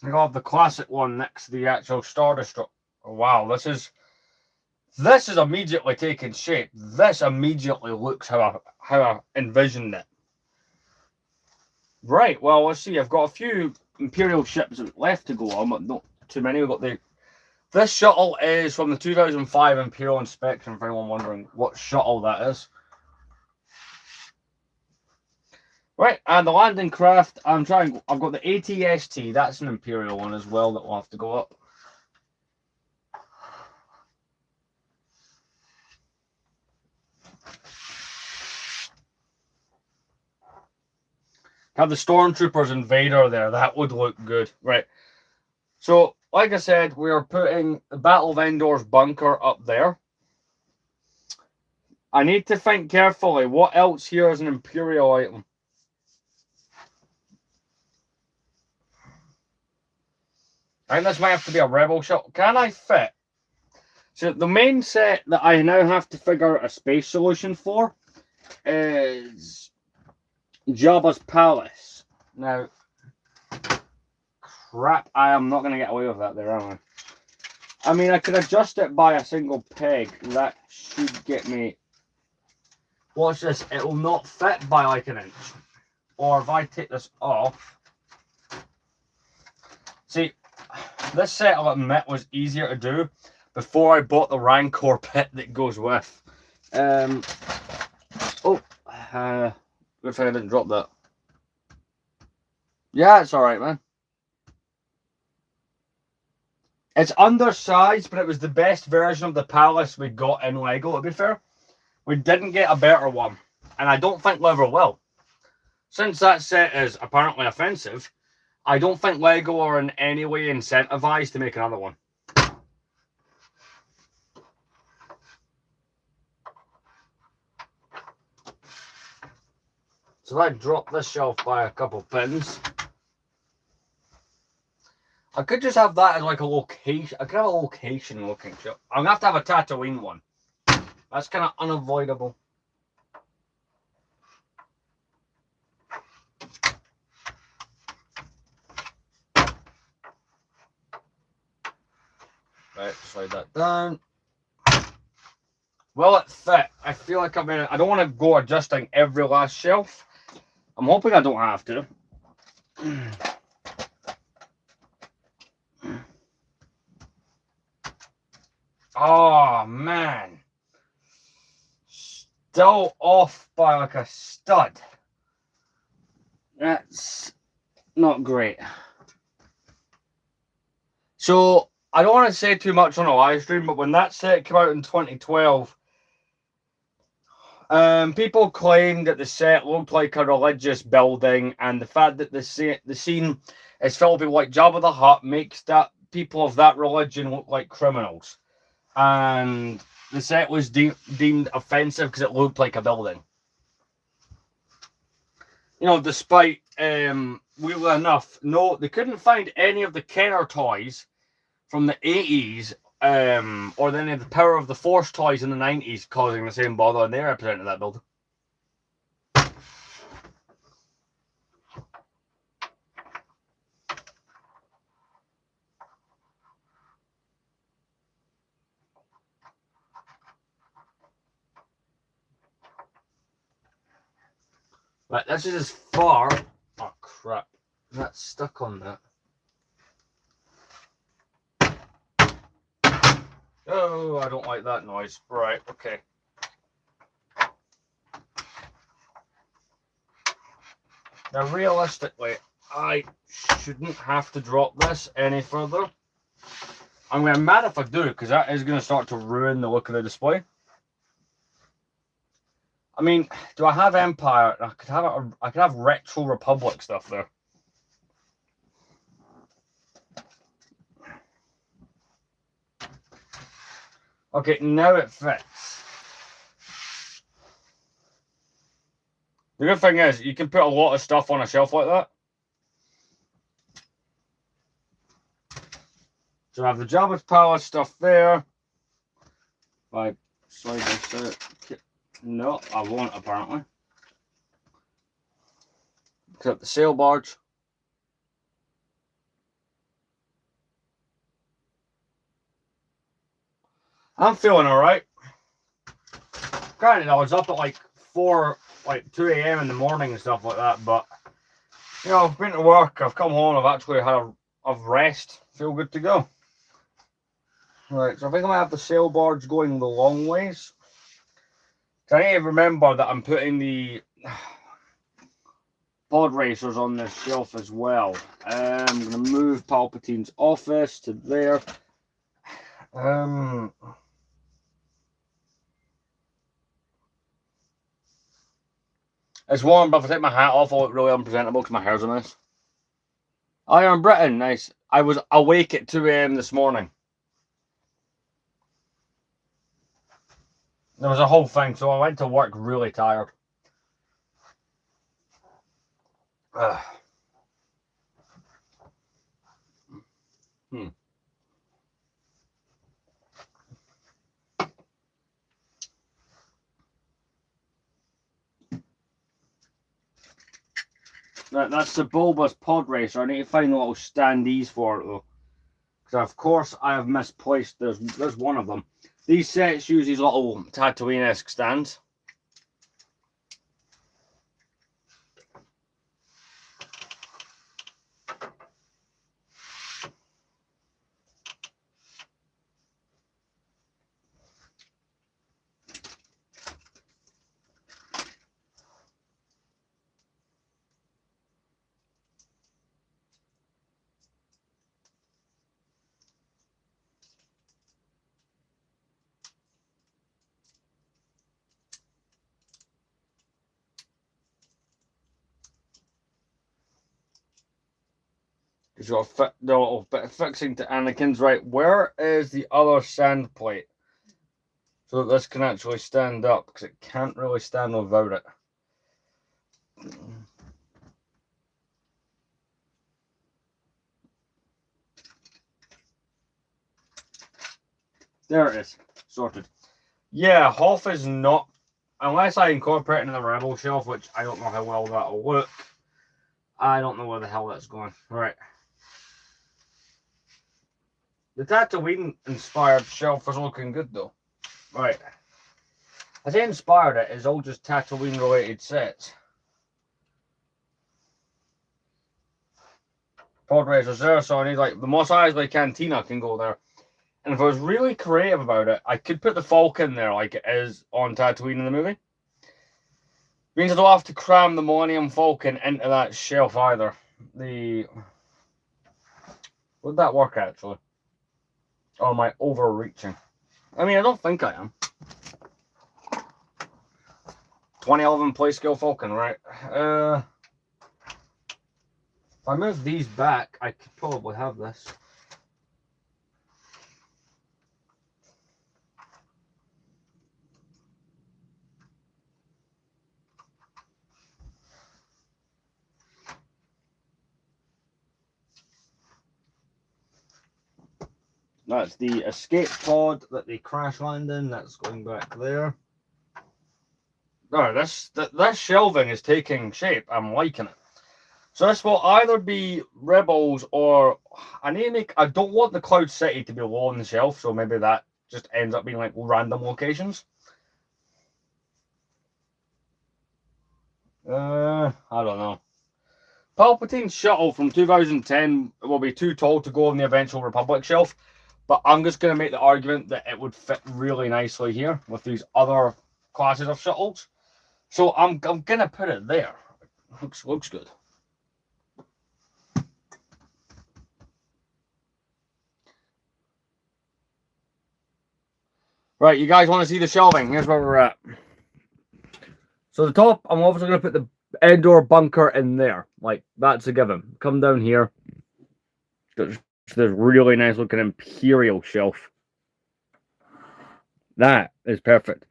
I got the classic one next to the actual Star Destroyer. Oh, wow, this is immediately taking shape. This immediately looks how I envisioned it. Right, well, let's see. I've got a few Imperial ships left to go on, but not too many. We've got this shuttle is from the 2005 Imperial Inspection, for anyone wondering what shuttle that is. Right, and the landing craft, I've got the ATST, that's an Imperial one as well that will have to go up. Have the Stormtroopers and Vader there, that would look good. Right, so like I said, we are putting the Battle of Endor's bunker up there. I need to think carefully, what else here is an Imperial item? I think this might have to be a Rebel shuttle. Can I fit? So the main set that I now have to figure out a space solution for is Jabba's Palace. Now, crap, I am not going to get away with that there, am I? I mean, I could adjust it by a single peg. That should get me... Watch this. It will not fit by like an inch. Or if I take this off... See... This set, I'll admit, was easier to do before I bought the Rancor pit that goes with. Good thing I didn't drop that. Yeah, it's alright, man. It's undersized, but it was the best version of the Palace we got in Lego, to be fair. We didn't get a better one, and I don't think we ever will. Since that set is apparently offensive, I don't think Lego are in any way incentivized to make another one. So if I drop this shelf by a couple pins, I could just have that as like a location. I could have a location looking shelf. I'm gonna have a Tatooine one. That's kind of unavoidable. Right, slide that down. Will it fit? I feel like I don't want to go adjusting every last shelf. I'm hoping I don't have to. Oh, man. Still off by like a stud. That's not great. So, I don't want to say too much on a live stream, but when that set came out in 2012, people claimed that the set looked like a religious building, and the fact that the scene is filled with people like Jabba the Hutt makes that people of that religion look like criminals. And the set was deemed offensive because it looked like a building. You know, despite weirdly enough, no, they couldn't find any of the Kenner toys from the 80s, or any of the Power of the Force toys in the 90s causing the same bother, and they represented that building. Right, this is as far. Oh crap! That's stuck on that. Oh, I don't like that noise. Right, okay. Now, realistically, I shouldn't have to drop this any further. I'm going to be mad if I do, because that is going to start to ruin the look of the display. I mean, do I have Empire? I could have Retro Republic stuff there. Okay, now it fits. The good thing is, you can put a lot of stuff on a shelf like that. So I have the Jabba's Palace stuff there. Right, slide this out. No, I won't apparently. Except the sail barge. I'm feeling alright. Granted, I was up at like 2 a.m. in the morning and stuff like that, but you know, I've been to work, I've come home, I've actually had a rest, feel good to go. Right, so I think I'm gonna have the sail barge going the long ways. So I need to remember that I'm putting the pod racers on this shelf as well. I'm gonna move Palpatine's office to there. It's warm, but if I take my hat off, I'll look really unpresentable because my hair's a mess. Iron Britain, nice. I was awake at 2 a.m. this morning. There was a whole thing, so I went to work really tired. That's the Bulbous Pod Racer. I need to find the little standees for it though. Because of course I have misplaced, there's one of them. These sets use these little Tatooine-esque stands. Because you'll fit the little bit of fixing to Anakin's. Right, where is the other sand plate? So that this can actually stand up, because it can't really stand without it. There it is. Sorted. Yeah, Hoth is not, unless I incorporate it in the Rebel shelf, which I don't know how well that'll look. I don't know where the hell that's going. Right. The Tatooine-inspired shelf is looking good, though. Right. I say inspired it, it's all just Tatooine-related sets. Pod racers there, so I need, like, the Mos Eisley Cantina can go there. And if I was really creative about it, I could put the Falcon there like it is on Tatooine in the movie. Means I don't have to cram the Millennium Falcon into that shelf either. Would that work actually? Or am I overreaching? I mean, I don't think I am. 2011 Playscale Falcon, right? If I move these back, I could probably have this. That's the escape pod that they crash land in. That's going back there. No, this shelving is taking shape. I'm liking it. So this will either be Rebels or I need to make. I don't want the Cloud City to be low on the shelf, so maybe that just ends up being like random locations. I don't know. Palpatine's shuttle from 2010 will be too tall to go on the eventual Republic shelf, but I'm just going to make the argument that it would fit really nicely here with these other classes of shuttles. So I'm going to put it there. Looks good. Right, you guys want to see the shelving? Here's where we're at. So the top, I'm obviously going to put the Endor bunker in there. Like, that's a given. Come down here. There's really nice looking Imperial shelf. That is perfect.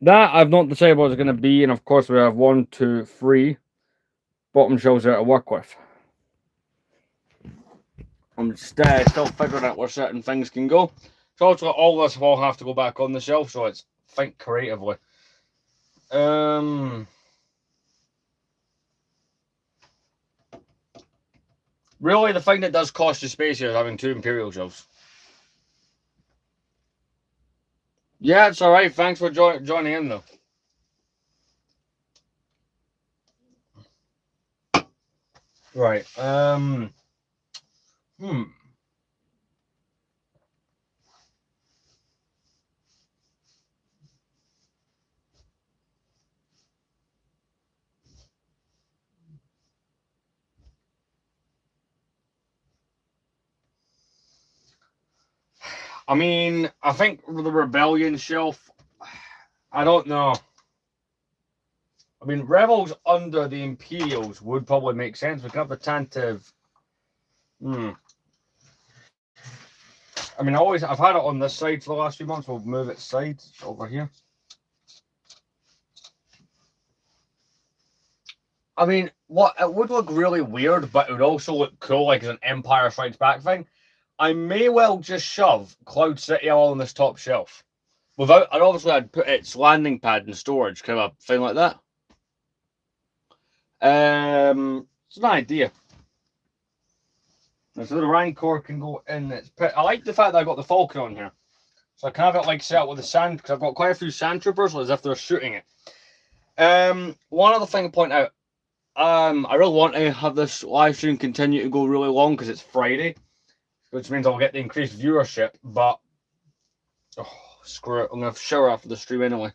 That I've not decided what it's going to be. And of course, we have 1, 2, 3 bottom shelves there to work with. I'm still figuring out where certain things can go. So also all this will have to go back on the shelf, so it's think creatively. Really, the thing that does cost you space here is having 2 Imperial shelves. Yeah, it's alright. Thanks for joining in, though. Right. I mean, I think the Rebellion shelf, I don't know. I mean, Rebels under the Imperials would probably make sense. We could have the Tantive. I mean, I've had it on this side for the last few months. We'll move it sides over here. I mean, it would look really weird, but it would also look cool, like as an Empire Strikes Back thing. I may well just shove Cloud City all on this top shelf. And obviously I'd put its landing pad in storage, kind of thing like that. It's an idea. So the Rancor can go in. I like the fact that I got the Falcon on here. So I can have it like set up with the sand, because I've got quite a few sand troopers, as if they're shooting it. One other thing to point out. I really want to have this live stream continue to go really long because it's Friday, which means I'll get the increased viewership, but screw it, I'm going to shower after the stream anyway.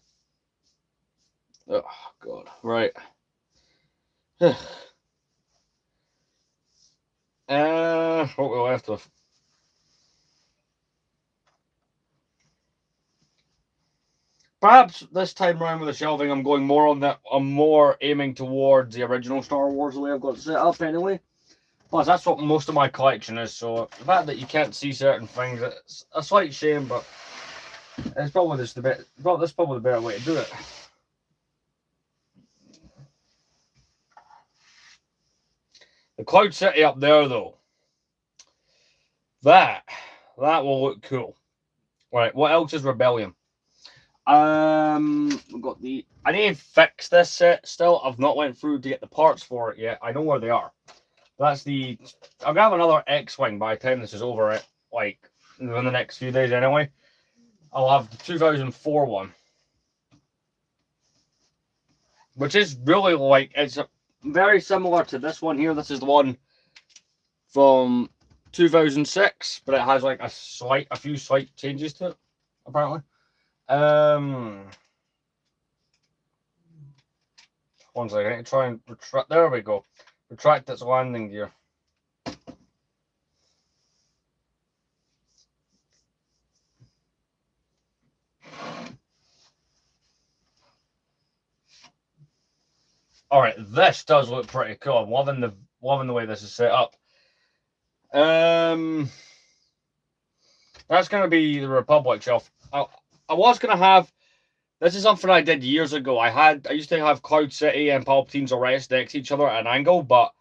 Oh, God. Right. What we're left with. Perhaps this time around with the shelving, I'm going more on that. I'm more aiming towards the original Star Wars the way I've got it set up anyway. Plus, that's what most of my collection is, so the fact that you can't see certain things, it's a slight shame, but it's probably just the bit. Well, that's probably the better way to do it. The Cloud City up there, though, that will look cool. Right, what else is Rebellion? We've got I need to fix this set still. I've not went through to get the parts for it yet. I know where they are. That's I'm gonna have another X-Wing by the time this is over, like in the next few days anyway. I'll have the 2004 one, which is really like, it's very similar to this one here. This is the one from 2006, but it has like a few slight changes to it, apparently. One second, I need to try and retract. There we go. Retract its landing gear. All right, this does look pretty cool. I'm loving the way this is set up. That's going to be the Republic shelf. I was going to have. This is something I did years ago. I used to have Cloud City and Palpatine's Arrest next to each other at an angle, but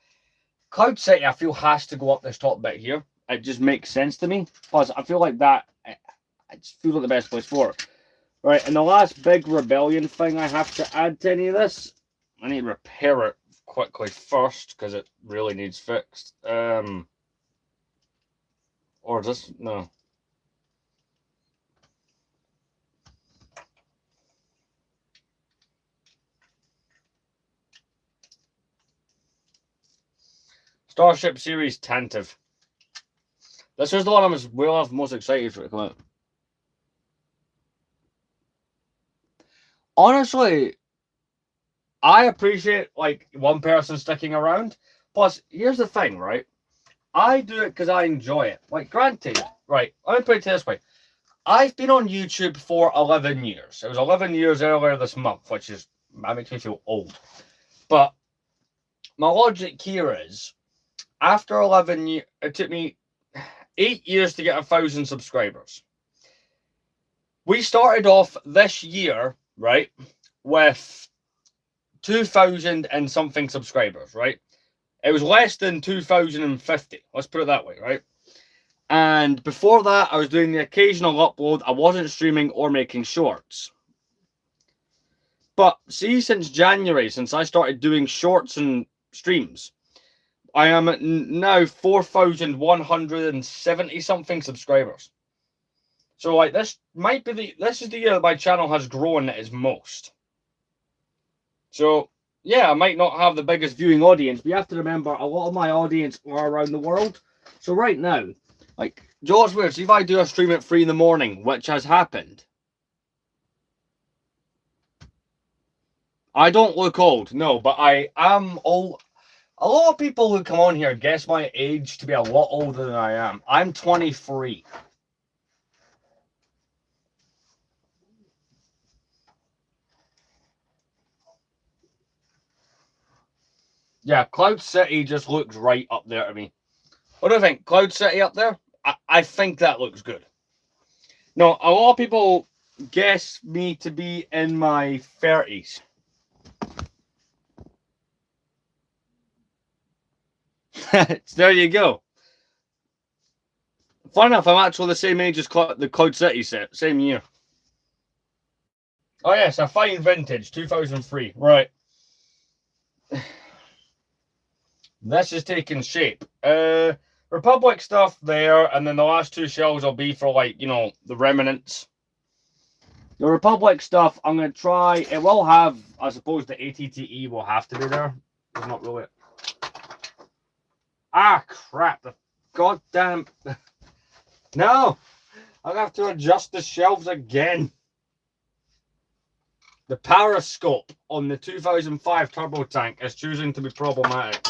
Cloud City I feel has to go up this top bit here. it just makes sense to me. Plus, I feel like that, I just feel like the best place for it. Right, and the last big rebellion thing I have to add to any of this, I need to repair it quickly first because it really needs fixed. Or just no. Starship Series Tantive. This was the one I was most excited for it to come out. Honestly, I appreciate like one person sticking around. Plus, here's the thing, right? I do it because I enjoy it. Like, granted, right? Let me put it this way: I've been on YouTube for 11 years. It was 11 years earlier this month, which is that makes me feel old. But my logic here is, after 11 years, it took me 8 years to get 1,000 subscribers. We started off this year, right, with 2,000 and something subscribers, right? It was less than 2,050. Let's put it that way, right? And before that, I was doing the occasional upload. I wasn't streaming or making shorts. But see, since January, since I started doing shorts and streams, I am at now 4,170 something subscribers. So like this might be this is the year that my channel has grown at its most. So yeah, I might not have the biggest viewing audience, but you have to remember a lot of my audience are around the world. So right now, like George Weir, see if I do a stream at 3 in the morning, which has happened. I don't look old, no, but I am old. A lot of people who come on here guess my age to be a lot older than I am. I'm 23. Yeah, Cloud City just looks right up there to me. What do you think? Cloud City up there? I think that looks good. No, a lot of people guess me to be in my 30s. There you go. Fun enough, I'm actually the same age as the Cloud City set, same year. Oh yes, a fine vintage, 2003. Right. This is taking shape. Republic stuff there, and then the last 2 shelves will be for, like, you know, the remnants. The Republic stuff, I'm going to try. It will have, I suppose, the ATTE will have to be there. It's not really. Ah, crap. The goddamn. No! I'll have to adjust the shelves again. The Periscope on the 2005 turbo tank is choosing to be problematic.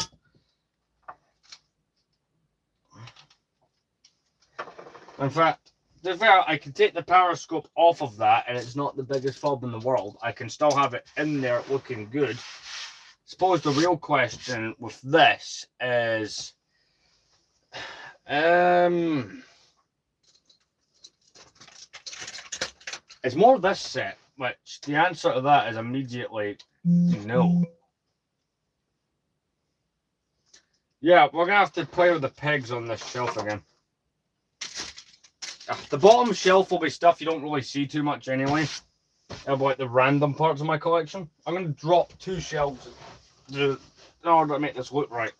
In fact, to be fair, I can take the Periscope off of that and it's not the biggest fob in the world. I can still have it in there looking good. Suppose the real question with this is... it's more this set, which the answer to that is immediately no. Yeah, we're going to have to play with the pegs on this shelf again. The bottom shelf will be stuff you don't really see too much anyway. It'll be like the random parts of my collection. I'm going to drop 2 shelves in order to make this look right.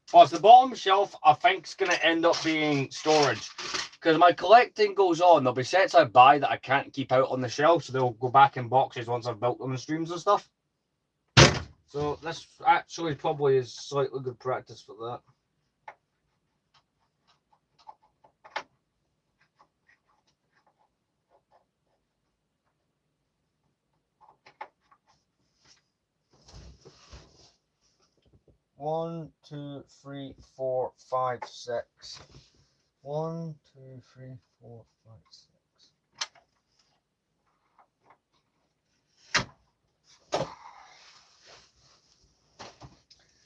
Plus, the bottom shelf, I think, is going to end up being storage. Because my collecting goes on. There'll be sets I buy that I can't keep out on the shelf, so they'll go back in boxes once I've built them in streams and stuff. So this actually probably is slightly good practice for that. One, 2, 3, 4, 5, 6. 1, 2, 3, 4, 5, 6.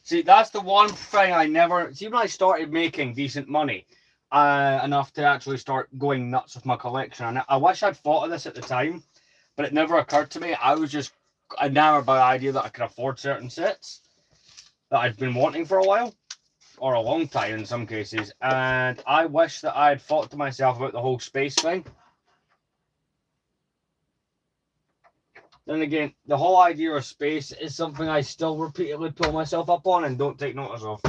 See, that's the one thing I never... See, when I started making decent money, enough to actually start going nuts with my collection, and I wish I'd thought of this at the time, but it never occurred to me. I was just enamored by the idea that I could afford certain sets that I'd been wanting for a while, or a long time in some cases, and I wish that I had thought to myself about the whole space thing. Then again, the whole idea of space is something I still repeatedly pull myself up on and don't take notice of.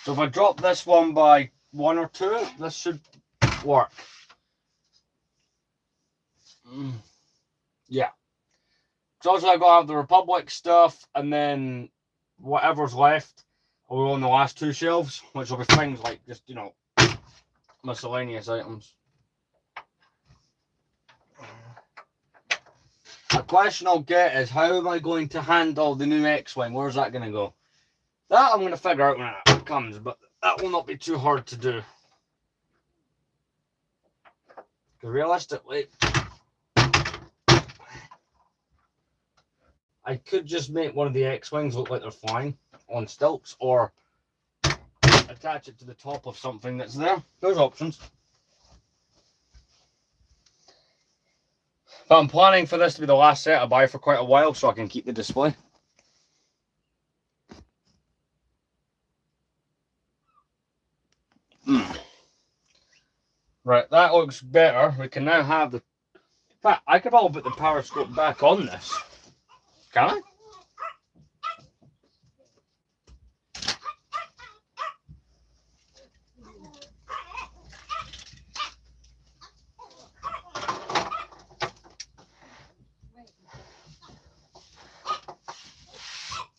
So if I drop this one by 1 or 2, this should work. Yeah. So also I got to have the Republic stuff, and then whatever's left will go on the last 2 shelves, which will be things like just, you know, miscellaneous items. A question I'll get is, how am I going to handle the new X-Wing? Where's that going to go? That I'm going to figure out when it comes, but that will not be too hard to do. Because realistically, I could just make one of the X-Wings look like they're flying on stilts, or attach it to the top of something that's there. There's options. But I'm planning for this to be the last set I buy for quite a while, so I can keep the display. Right, that looks better. We can now have the... In fact, I could probably put the power scope back on this. Can I?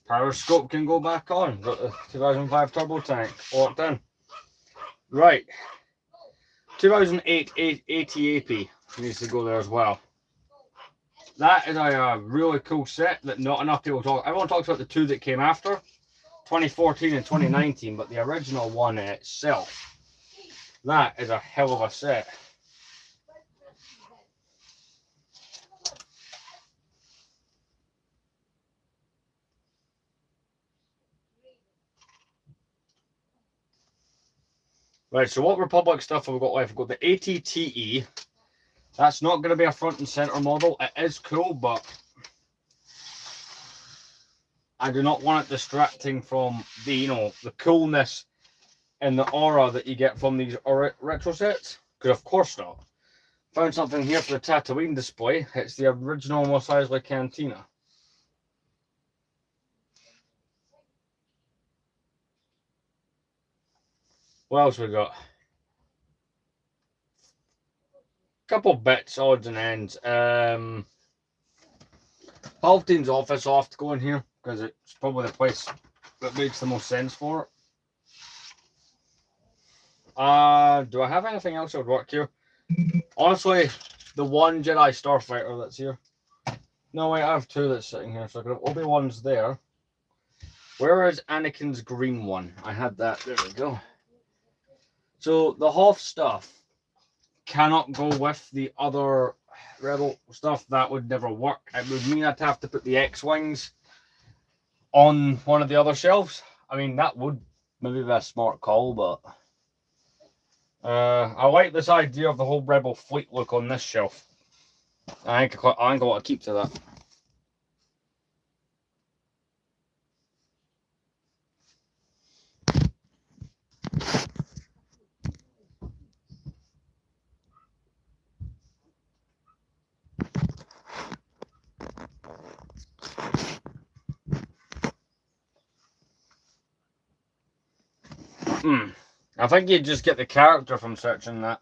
Power scope can go back on. Got the 2005 turbo tank locked in. Right. 2008 AT-AP needs to go there as well. That is a really cool set that not enough people talk. Everyone talks about the 2 that came after, 2014 and 2019, but the original one itself, that is a hell of a set. Right, so what Republic stuff have we got left? We've got the AT-TE. That's not going to be a front and center model. It is cool, but I do not want it distracting from the, you know, the coolness and the aura that you get from these retro sets. Because of course not. Found something here for the Tatooine display. It's the original Mos Eisley Cantina. What else we got? Couple bits, odds and ends. Palpatine's office I'll have to go in here because it's probably the place that makes the most sense for it. Do I have anything else that would work here? Honestly, the one Jedi Starfighter that's here. No, wait, I have 2 that's sitting here, so I could have Obi-Wan's there. Where is Anakin's green one? I had that. There we go. So the Hoth stuff cannot go with the other Rebel stuff. That would never work. It would mean I'd have to put the X-Wings on one of the other shelves. I mean, that would maybe be a smart call, but I like this idea of the whole Rebel fleet look on this shelf. I think I want to keep to that. I think you'd just get the character from searching that.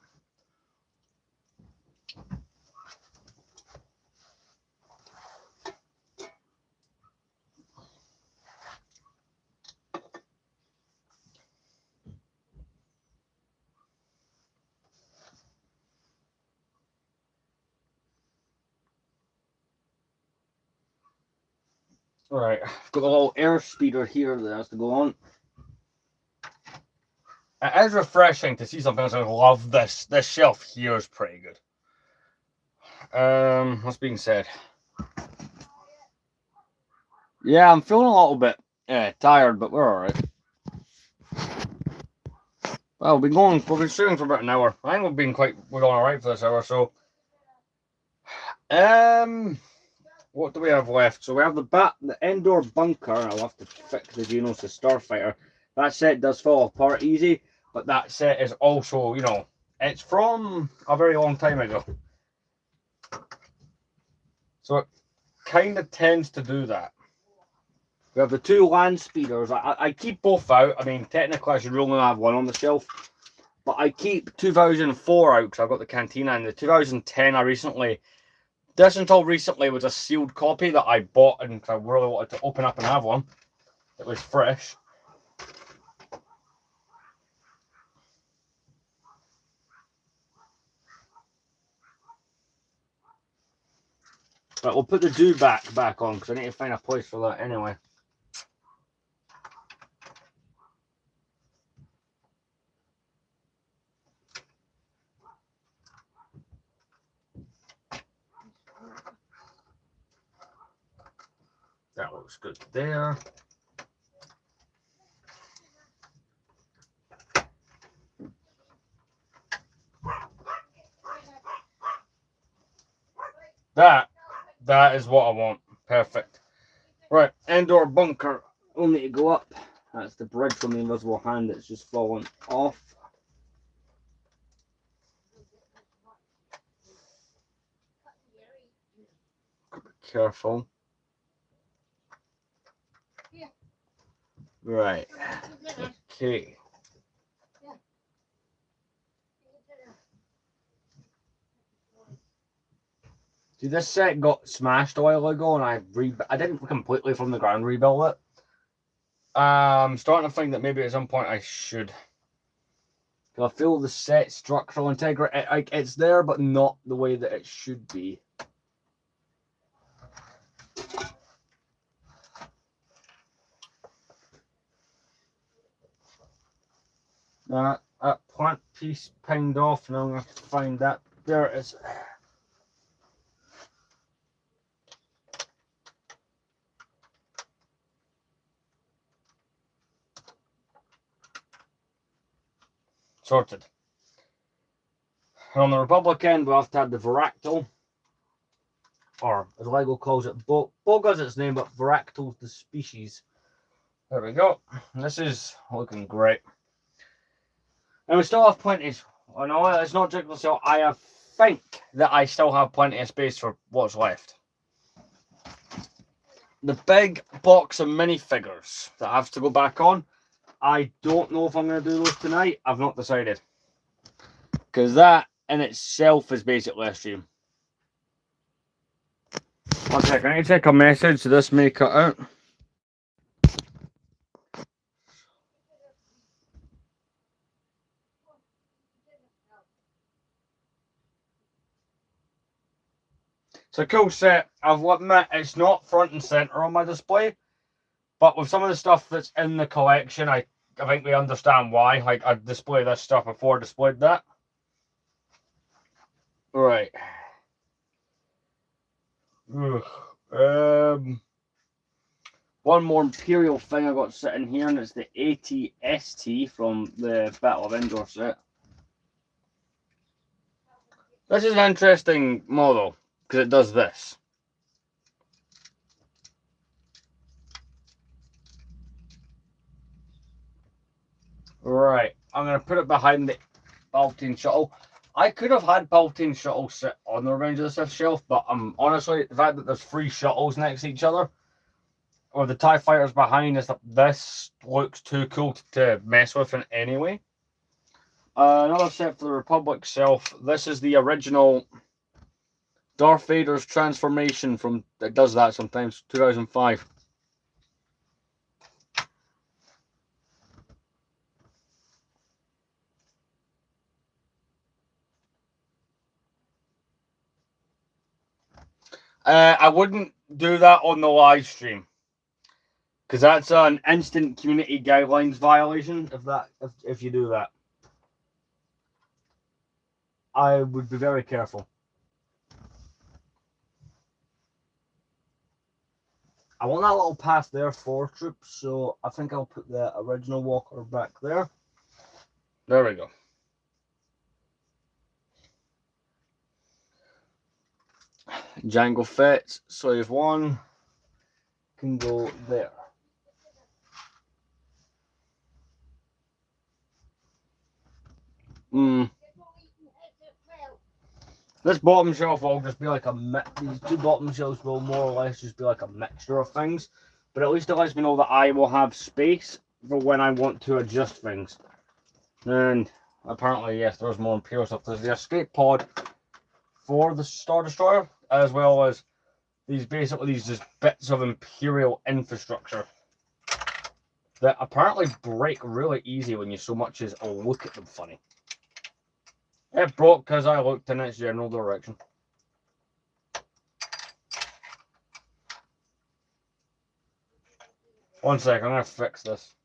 Right, I've got a little air speeder here that has to go on. It is refreshing to see something else. I love this. This shelf here is pretty good. What's being said? Yeah, I'm feeling a little bit tired, but we're alright. Well, we've been shooting for about an hour. I think we're going alright for this hour, so what do we have left? So we have the Endor bunker, and I'll have to fix the Geonosis Starfighter. That set does fall apart easy, but that set is also, it's from a very long time ago. So it kind of tends to do that. We have the two land speeders. I keep both out. I mean, technically I should only have one on the shelf, but I keep 2004 out because I've got the Cantina, and the 2010 this until recently was a sealed copy that I bought, and I really wanted to open up and have one. It was fresh. But we'll put the dewback back on because I need to find a place for that anyway. That looks good there. That is what I want. Perfect. Right, Endor bunker. Only to go up. That's the bridge from the invisible hand that's just fallen off. Be careful. Right. Okay. See, this set got smashed a while ago, and I didn't completely from the ground rebuild it. I'm starting to think that maybe at some point I should. I feel the set structural integrity, it's there, but not the way that it should be. That plant piece pinged off, and I'm going to have to find that. There it is. Sorted. And on the Republic end, we'll have to have the Varactyl, or as LEGO calls it, Boga's its name, but Varactyl's the species. There we go. This is looking great. And we still have plenty. I know it's not Jiggler, so I think that I still have plenty of space for what's left. The big box of minifigures that I have to go back on. I don't know if I'm going to do those tonight. I've not decided. Because that in itself is basically a stream. One second, I need to check a message, so this may cut out. It's a cool set. I've admit it's not front and center on my display, but with some of the stuff that's in the collection, I think we understand why. Like, I display this stuff before I displayed that. Right. One more Imperial thing I got sitting here, and it's the AT-ST from the Battle of Endor set. This is an interesting model because it does this. Right, I'm going to put it behind the Palpatine shuttle. I could have had Palpatine shuttle sit on the Revenge of the Sith shelf, but honestly, the fact that there's 3 shuttles next to each other, or the TIE fighters behind us, this looks too cool to mess with in any way. Another set for the Republic shelf. This is the original Darth Vader's transformation from, it does that sometimes, 2005. I wouldn't do that on the live stream because that's an instant community guidelines violation. If you do that, I would be very careful. I want that little path there for troops, so I think I'll put the original walker back there. There we go. Jango Fett, Slave 1 can go there. This bottom shelf will just be like these two bottom shelves will more or less just be like a mixture of things, but at least it lets me know that I will have space for when I want to adjust things. And apparently, yes, there's more Imperial stuff. There's the escape pod for the Star Destroyer, as well as these just bits of Imperial infrastructure that apparently break really easy when you so much as look at them funny. It broke because I looked in its general direction. One second, I'm going to fix this.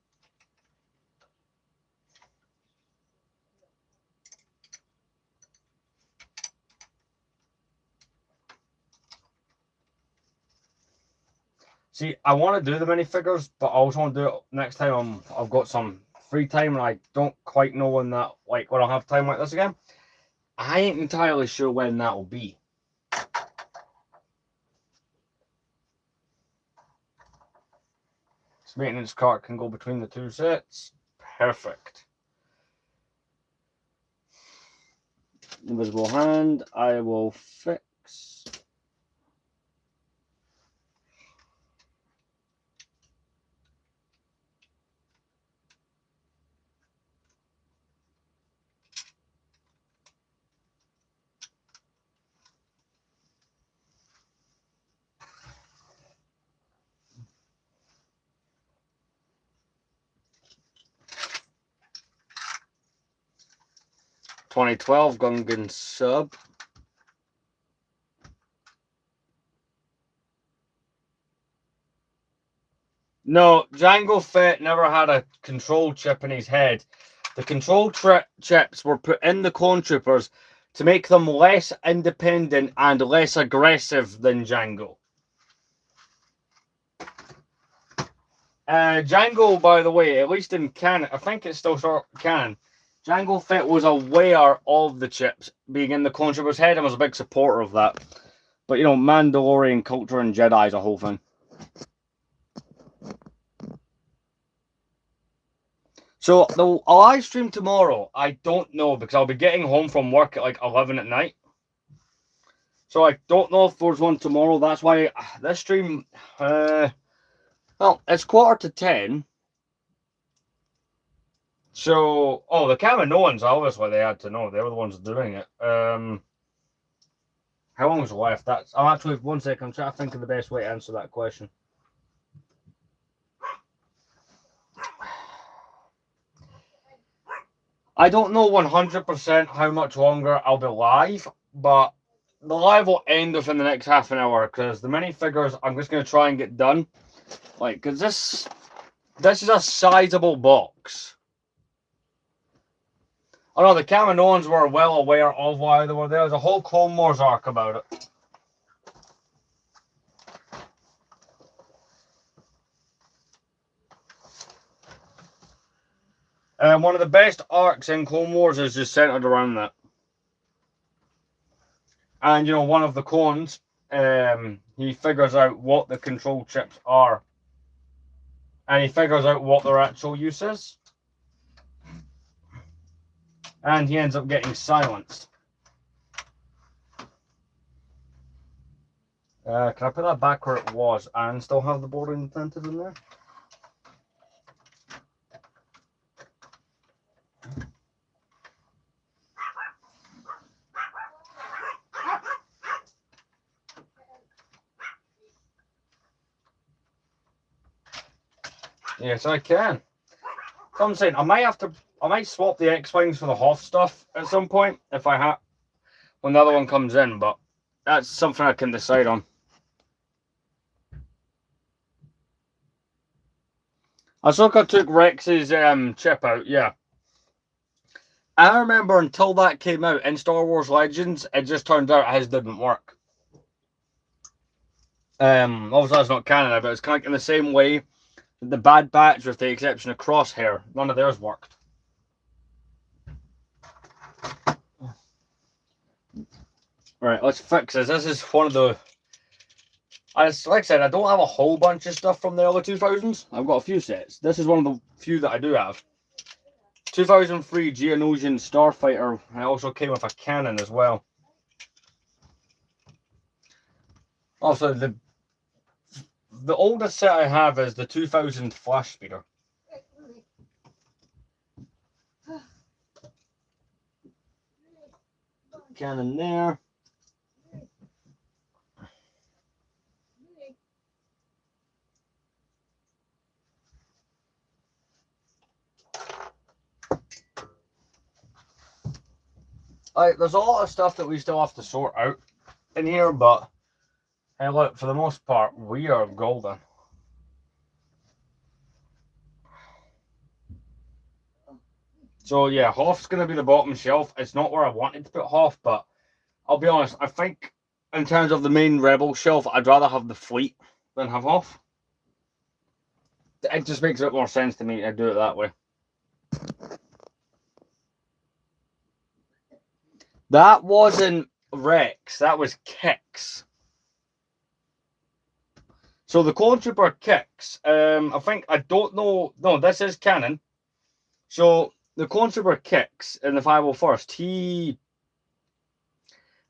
See, I want to do the minifigures, but I also want to do it next time I've got some free time and I don't quite know when when I'll have time like this again. I ain't entirely sure when that will be. This maintenance cart can go between the two sets. Perfect. Invisible hand, I will fix. $2012 Gungan sub. No, Jango Fett never had a control chip in his head. The control chips were put in the clone troopers to make them less independent and less aggressive than Jango. Jango, by the way, at least in canon, I think it's still sort of canon, Jango Fett was aware of the chips being in the clone trooper's head and was a big supporter of that. But, you know, Mandalorian culture and Jedi is a whole thing. So, the live stream tomorrow, I don't know, because I'll be getting home from work at like 11 at night. So, I don't know if there's one tomorrow. That's why this stream, well, it's 9:45. So, the Kaminoans, obviously, they had to know. They were the ones doing it. How long is left? I'm actually, one second, I'm trying to think of the best way to answer that question. I don't know 100% how much longer I'll be live, but the live will end within the next half an hour, because the minifigures I'm just going to try and get done. Like, because this is a sizable box. Oh no, the Kaminoans were well aware of why they were there. There's a whole Clone Wars arc about it. One of the best arcs in Clone Wars is just centered around that. And, you know, one of the clones, he figures out what the control chips are. And he figures out what their actual use is. And he ends up getting silenced. Can I put that back where it was and still have the boarding tinted in there? Yes, I can. So I'm saying I might swap the X-Wings for the Hoth stuff at some point if I have when the other one comes in, but that's something I can decide on. Ahsoka took Rex's chip out, yeah. I remember until that came out in Star Wars Legends, it just turned out his didn't work. Obviously that's not canon, but it's kind of in the same way that the Bad Batch, with the exception of Crosshair, none of theirs worked. Right, let's fix this. This is one of the... like I said, I don't have a whole bunch of stuff from the early 2000s. I've got a few sets. This is one of the few that I do have. 2003 Geonosian Starfighter. I also came with a cannon as well. Also, the oldest set I have is the 2000 Flash Speeder. Cannon there. There's a lot of stuff that we still have to sort out in here, but hey, look, for the most part, we are golden. So yeah, Hoth's going to be the bottom shelf. It's not where I wanted to put Hoth, but I'll be honest, I think in terms of the main Rebel shelf, I'd rather have the fleet than have Hoth. It just makes a bit more sense to me to do it that way. That wasn't Rex, that was Kix. So the Clone Trooper Kix, I don't know, no, this is canon. So the Clone Trooper Kix in the 501st,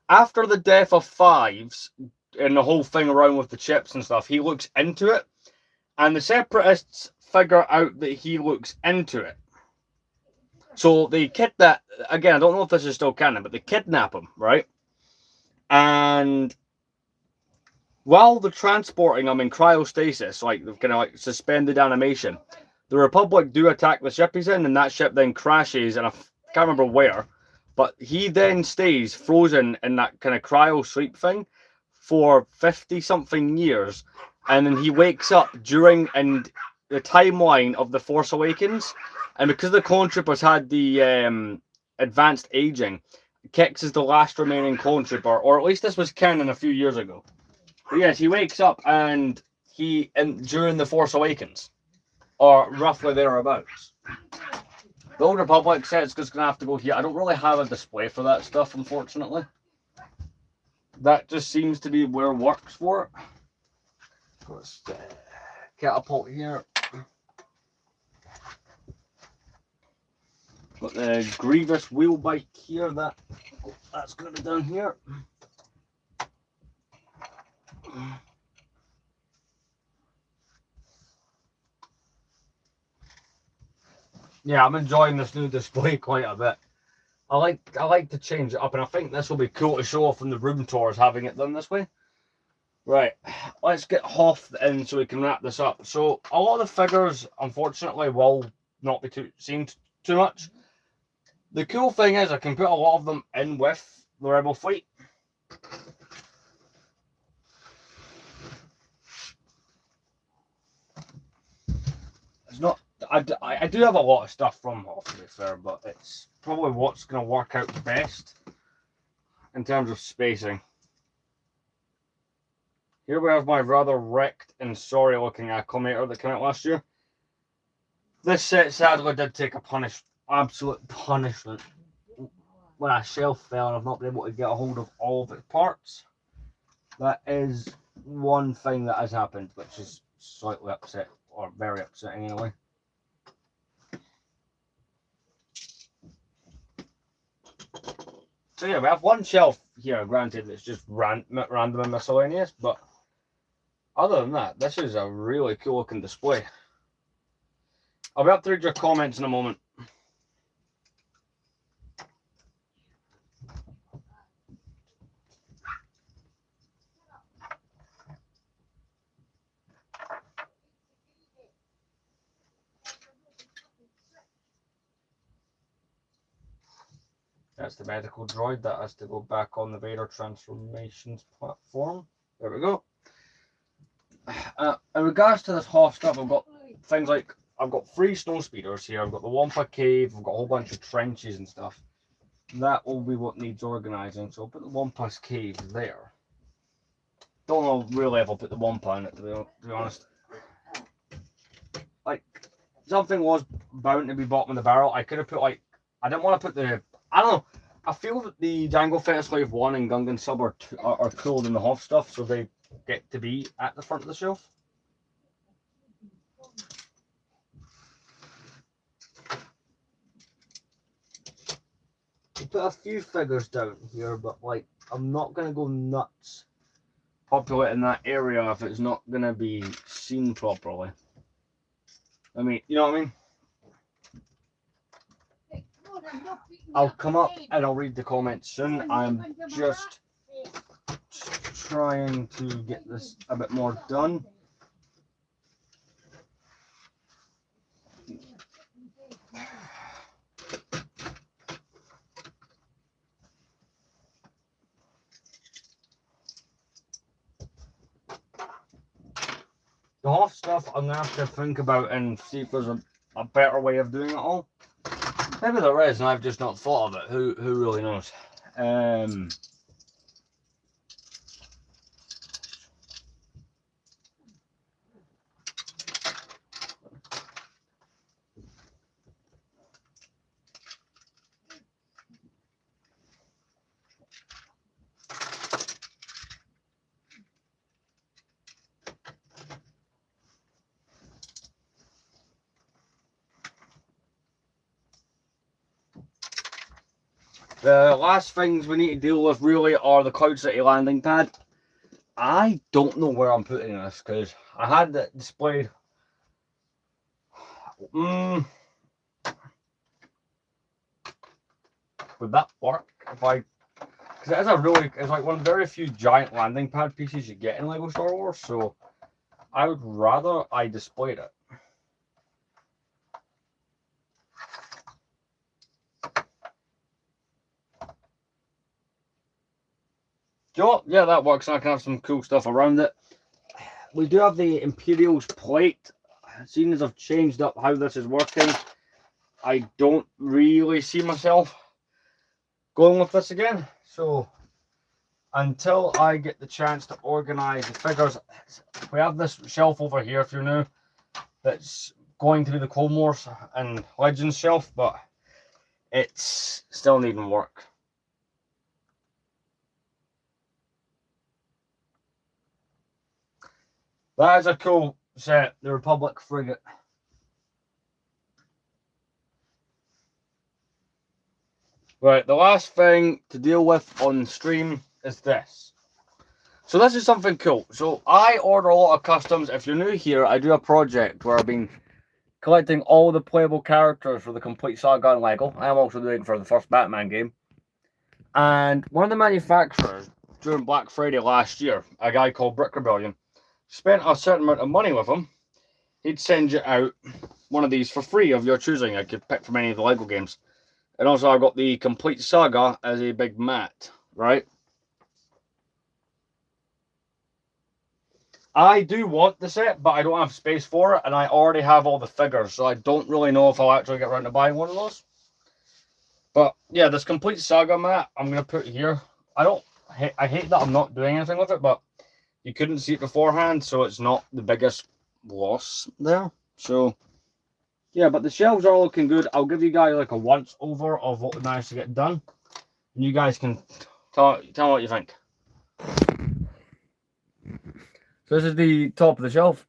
after the death of Fives and the whole thing around with the chips and stuff, he looks into it, and the Separatists figure out that he looks into it. So they kidnap, again, I don't know if this is still canon, but they kidnap him, right? And while they're transporting him in cryostasis, like they've kind of like suspended animation, the Republic do attack the ship he's in, and that ship then crashes, and I can't remember where, but he then stays frozen in that kind of cryo sleep thing for 50-something years, and then he wakes up during the timeline of The Force Awakens. And because the clone troopers had the advanced aging, Kix is the last remaining clone trooper, or at least this was canon a few years ago. But yes, he wakes up and during The Force Awakens, or roughly thereabouts. The Old Republic set's just going to have to go here. I don't really have a display for that stuff, unfortunately. That just seems to be where it works for it. Let's catapult here. Got the Grievous wheel bike here. That's going to be down here. Yeah, I'm enjoying this new display quite a bit. I like to change it up, and I think this will be cool to show off in the room tours, having it done this way. Right, let's get Hoth in so we can wrap this up. So a lot of the figures, unfortunately, will not be seen too much. The cool thing is I can put a lot of them in with the Rebel fleet. It's not... I do have a lot of stuff from Hoth, to be fair, but it's probably what's going to work out best in terms of spacing. Here we have my rather wrecked and sorry looking acclimator that came out last year. This set sadly did take a absolute punishment when a shelf fell and I've not been able to get a hold of all of its parts. That is one thing that has happened, which is slightly upset, or very upsetting anyway. So yeah, we have one shelf here, granted it's just random and miscellaneous, but other than that, this is a really cool looking display. I'll be up to read your comments in a moment. That's the medical droid that has to go back on the Vader Transformations platform. There we go. In regards to this Hoth stuff, I've got things like, I've got 3 snow speeders here. I've got the Wampa Cave. I've got a whole bunch of trenches and stuff. That will be what needs organising. So I'll put the Wampa's Cave there. don't know really if I'll put the Wampa in it, to be honest. Like, something was bound to be bottom of the barrel. I could have put, like, I didn't want to put the, I don't know. I feel that the Jango Fett Slave 1 and Gungan Sub are cooler than the Hoth stuff, so they get to be at the front of the shelf. I put a few figures down here, but like I'm not gonna go nuts populating that area if it's not gonna be seen properly. I mean, you know what I mean? I'll come up and I'll read the comments soon. I'm just trying to get this a bit more done. The Hoth stuff I'm gonna have to think about and see if there's a better way of doing it all. Maybe there is, and I've just not thought of it. Who really knows? The last things we need to deal with really are the Cloud City landing pad. I don't know where I'm putting this because I had it displayed. Would that work if I? Because it is a really, it's like one of the very few giant landing pad pieces you get in Lego Star Wars. So I would rather I displayed it. Yeah, that works. I can have some cool stuff around it. We do have the Imperial's plate. Seeing as I've changed up how this is working, I don't really see myself going with this again. So until I get the chance to organize the figures, we have this shelf over here, if you're new, that's going to be the Clone Wars and Legends shelf, but it's still needing work. That is a cool set, the Republic frigate. Right, the last thing to deal with on stream is this. So this is something cool. So I order a lot of customs. If you're new here, I do a project where I've been collecting all the playable characters for the complete saga in Lego. I am also doing it for the first Batman game. And one of the manufacturers during Black Friday last year, a guy called Brick Rebellion, spent a certain amount of money with him. He'd send you out one of these for free of your choosing. I could pick from any of the Lego games. And also I got the complete saga as a big mat, right? I do want the set, but I don't have space for it, and I already have all the figures, so I don't really know if I'll actually get around to buying one of those. But yeah, this complete saga mat I'm gonna put here. I hate that I'm not doing anything with it, but you couldn't see it beforehand, so it's not the biggest loss there. So yeah, but the shelves are looking good. I'll give you guys like a once over of what we managed to get done, and you guys can tell me what you think. So this is the top of the shelf.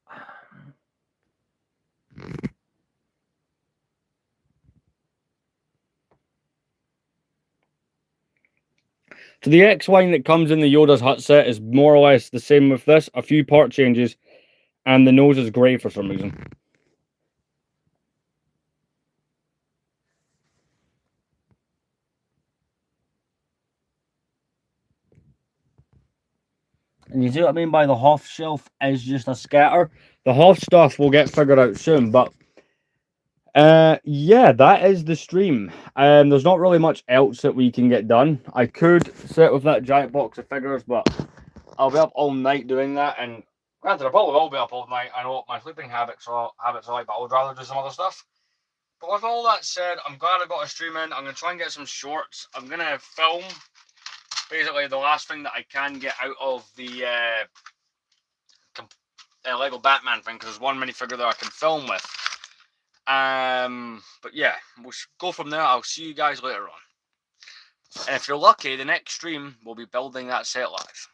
So the X-Wing that comes in the Yoda's Hut set is more or less the same with this. A few part changes, and the nose is grey for some reason. And you see what I mean by the Hoth shelf is just a scatter. The Hoth stuff will get figured out soon, but yeah, that is the stream. There's not really much else that we can get done. I could sit with that giant box of figures, but I'll be up all night doing that, and granted, I probably will be up all night. I know what my sleeping habits are like, but I would rather do some other stuff. But with all that said, I'm glad I got a stream in. I'm going to try and get some shorts. I'm going to film basically the last thing that I can get out of the Lego Batman thing, because there's one minifigure that I can film with. But yeah, we'll go from there. I'll see you guys later on. And if you're lucky, the next stream we'll be building that set live.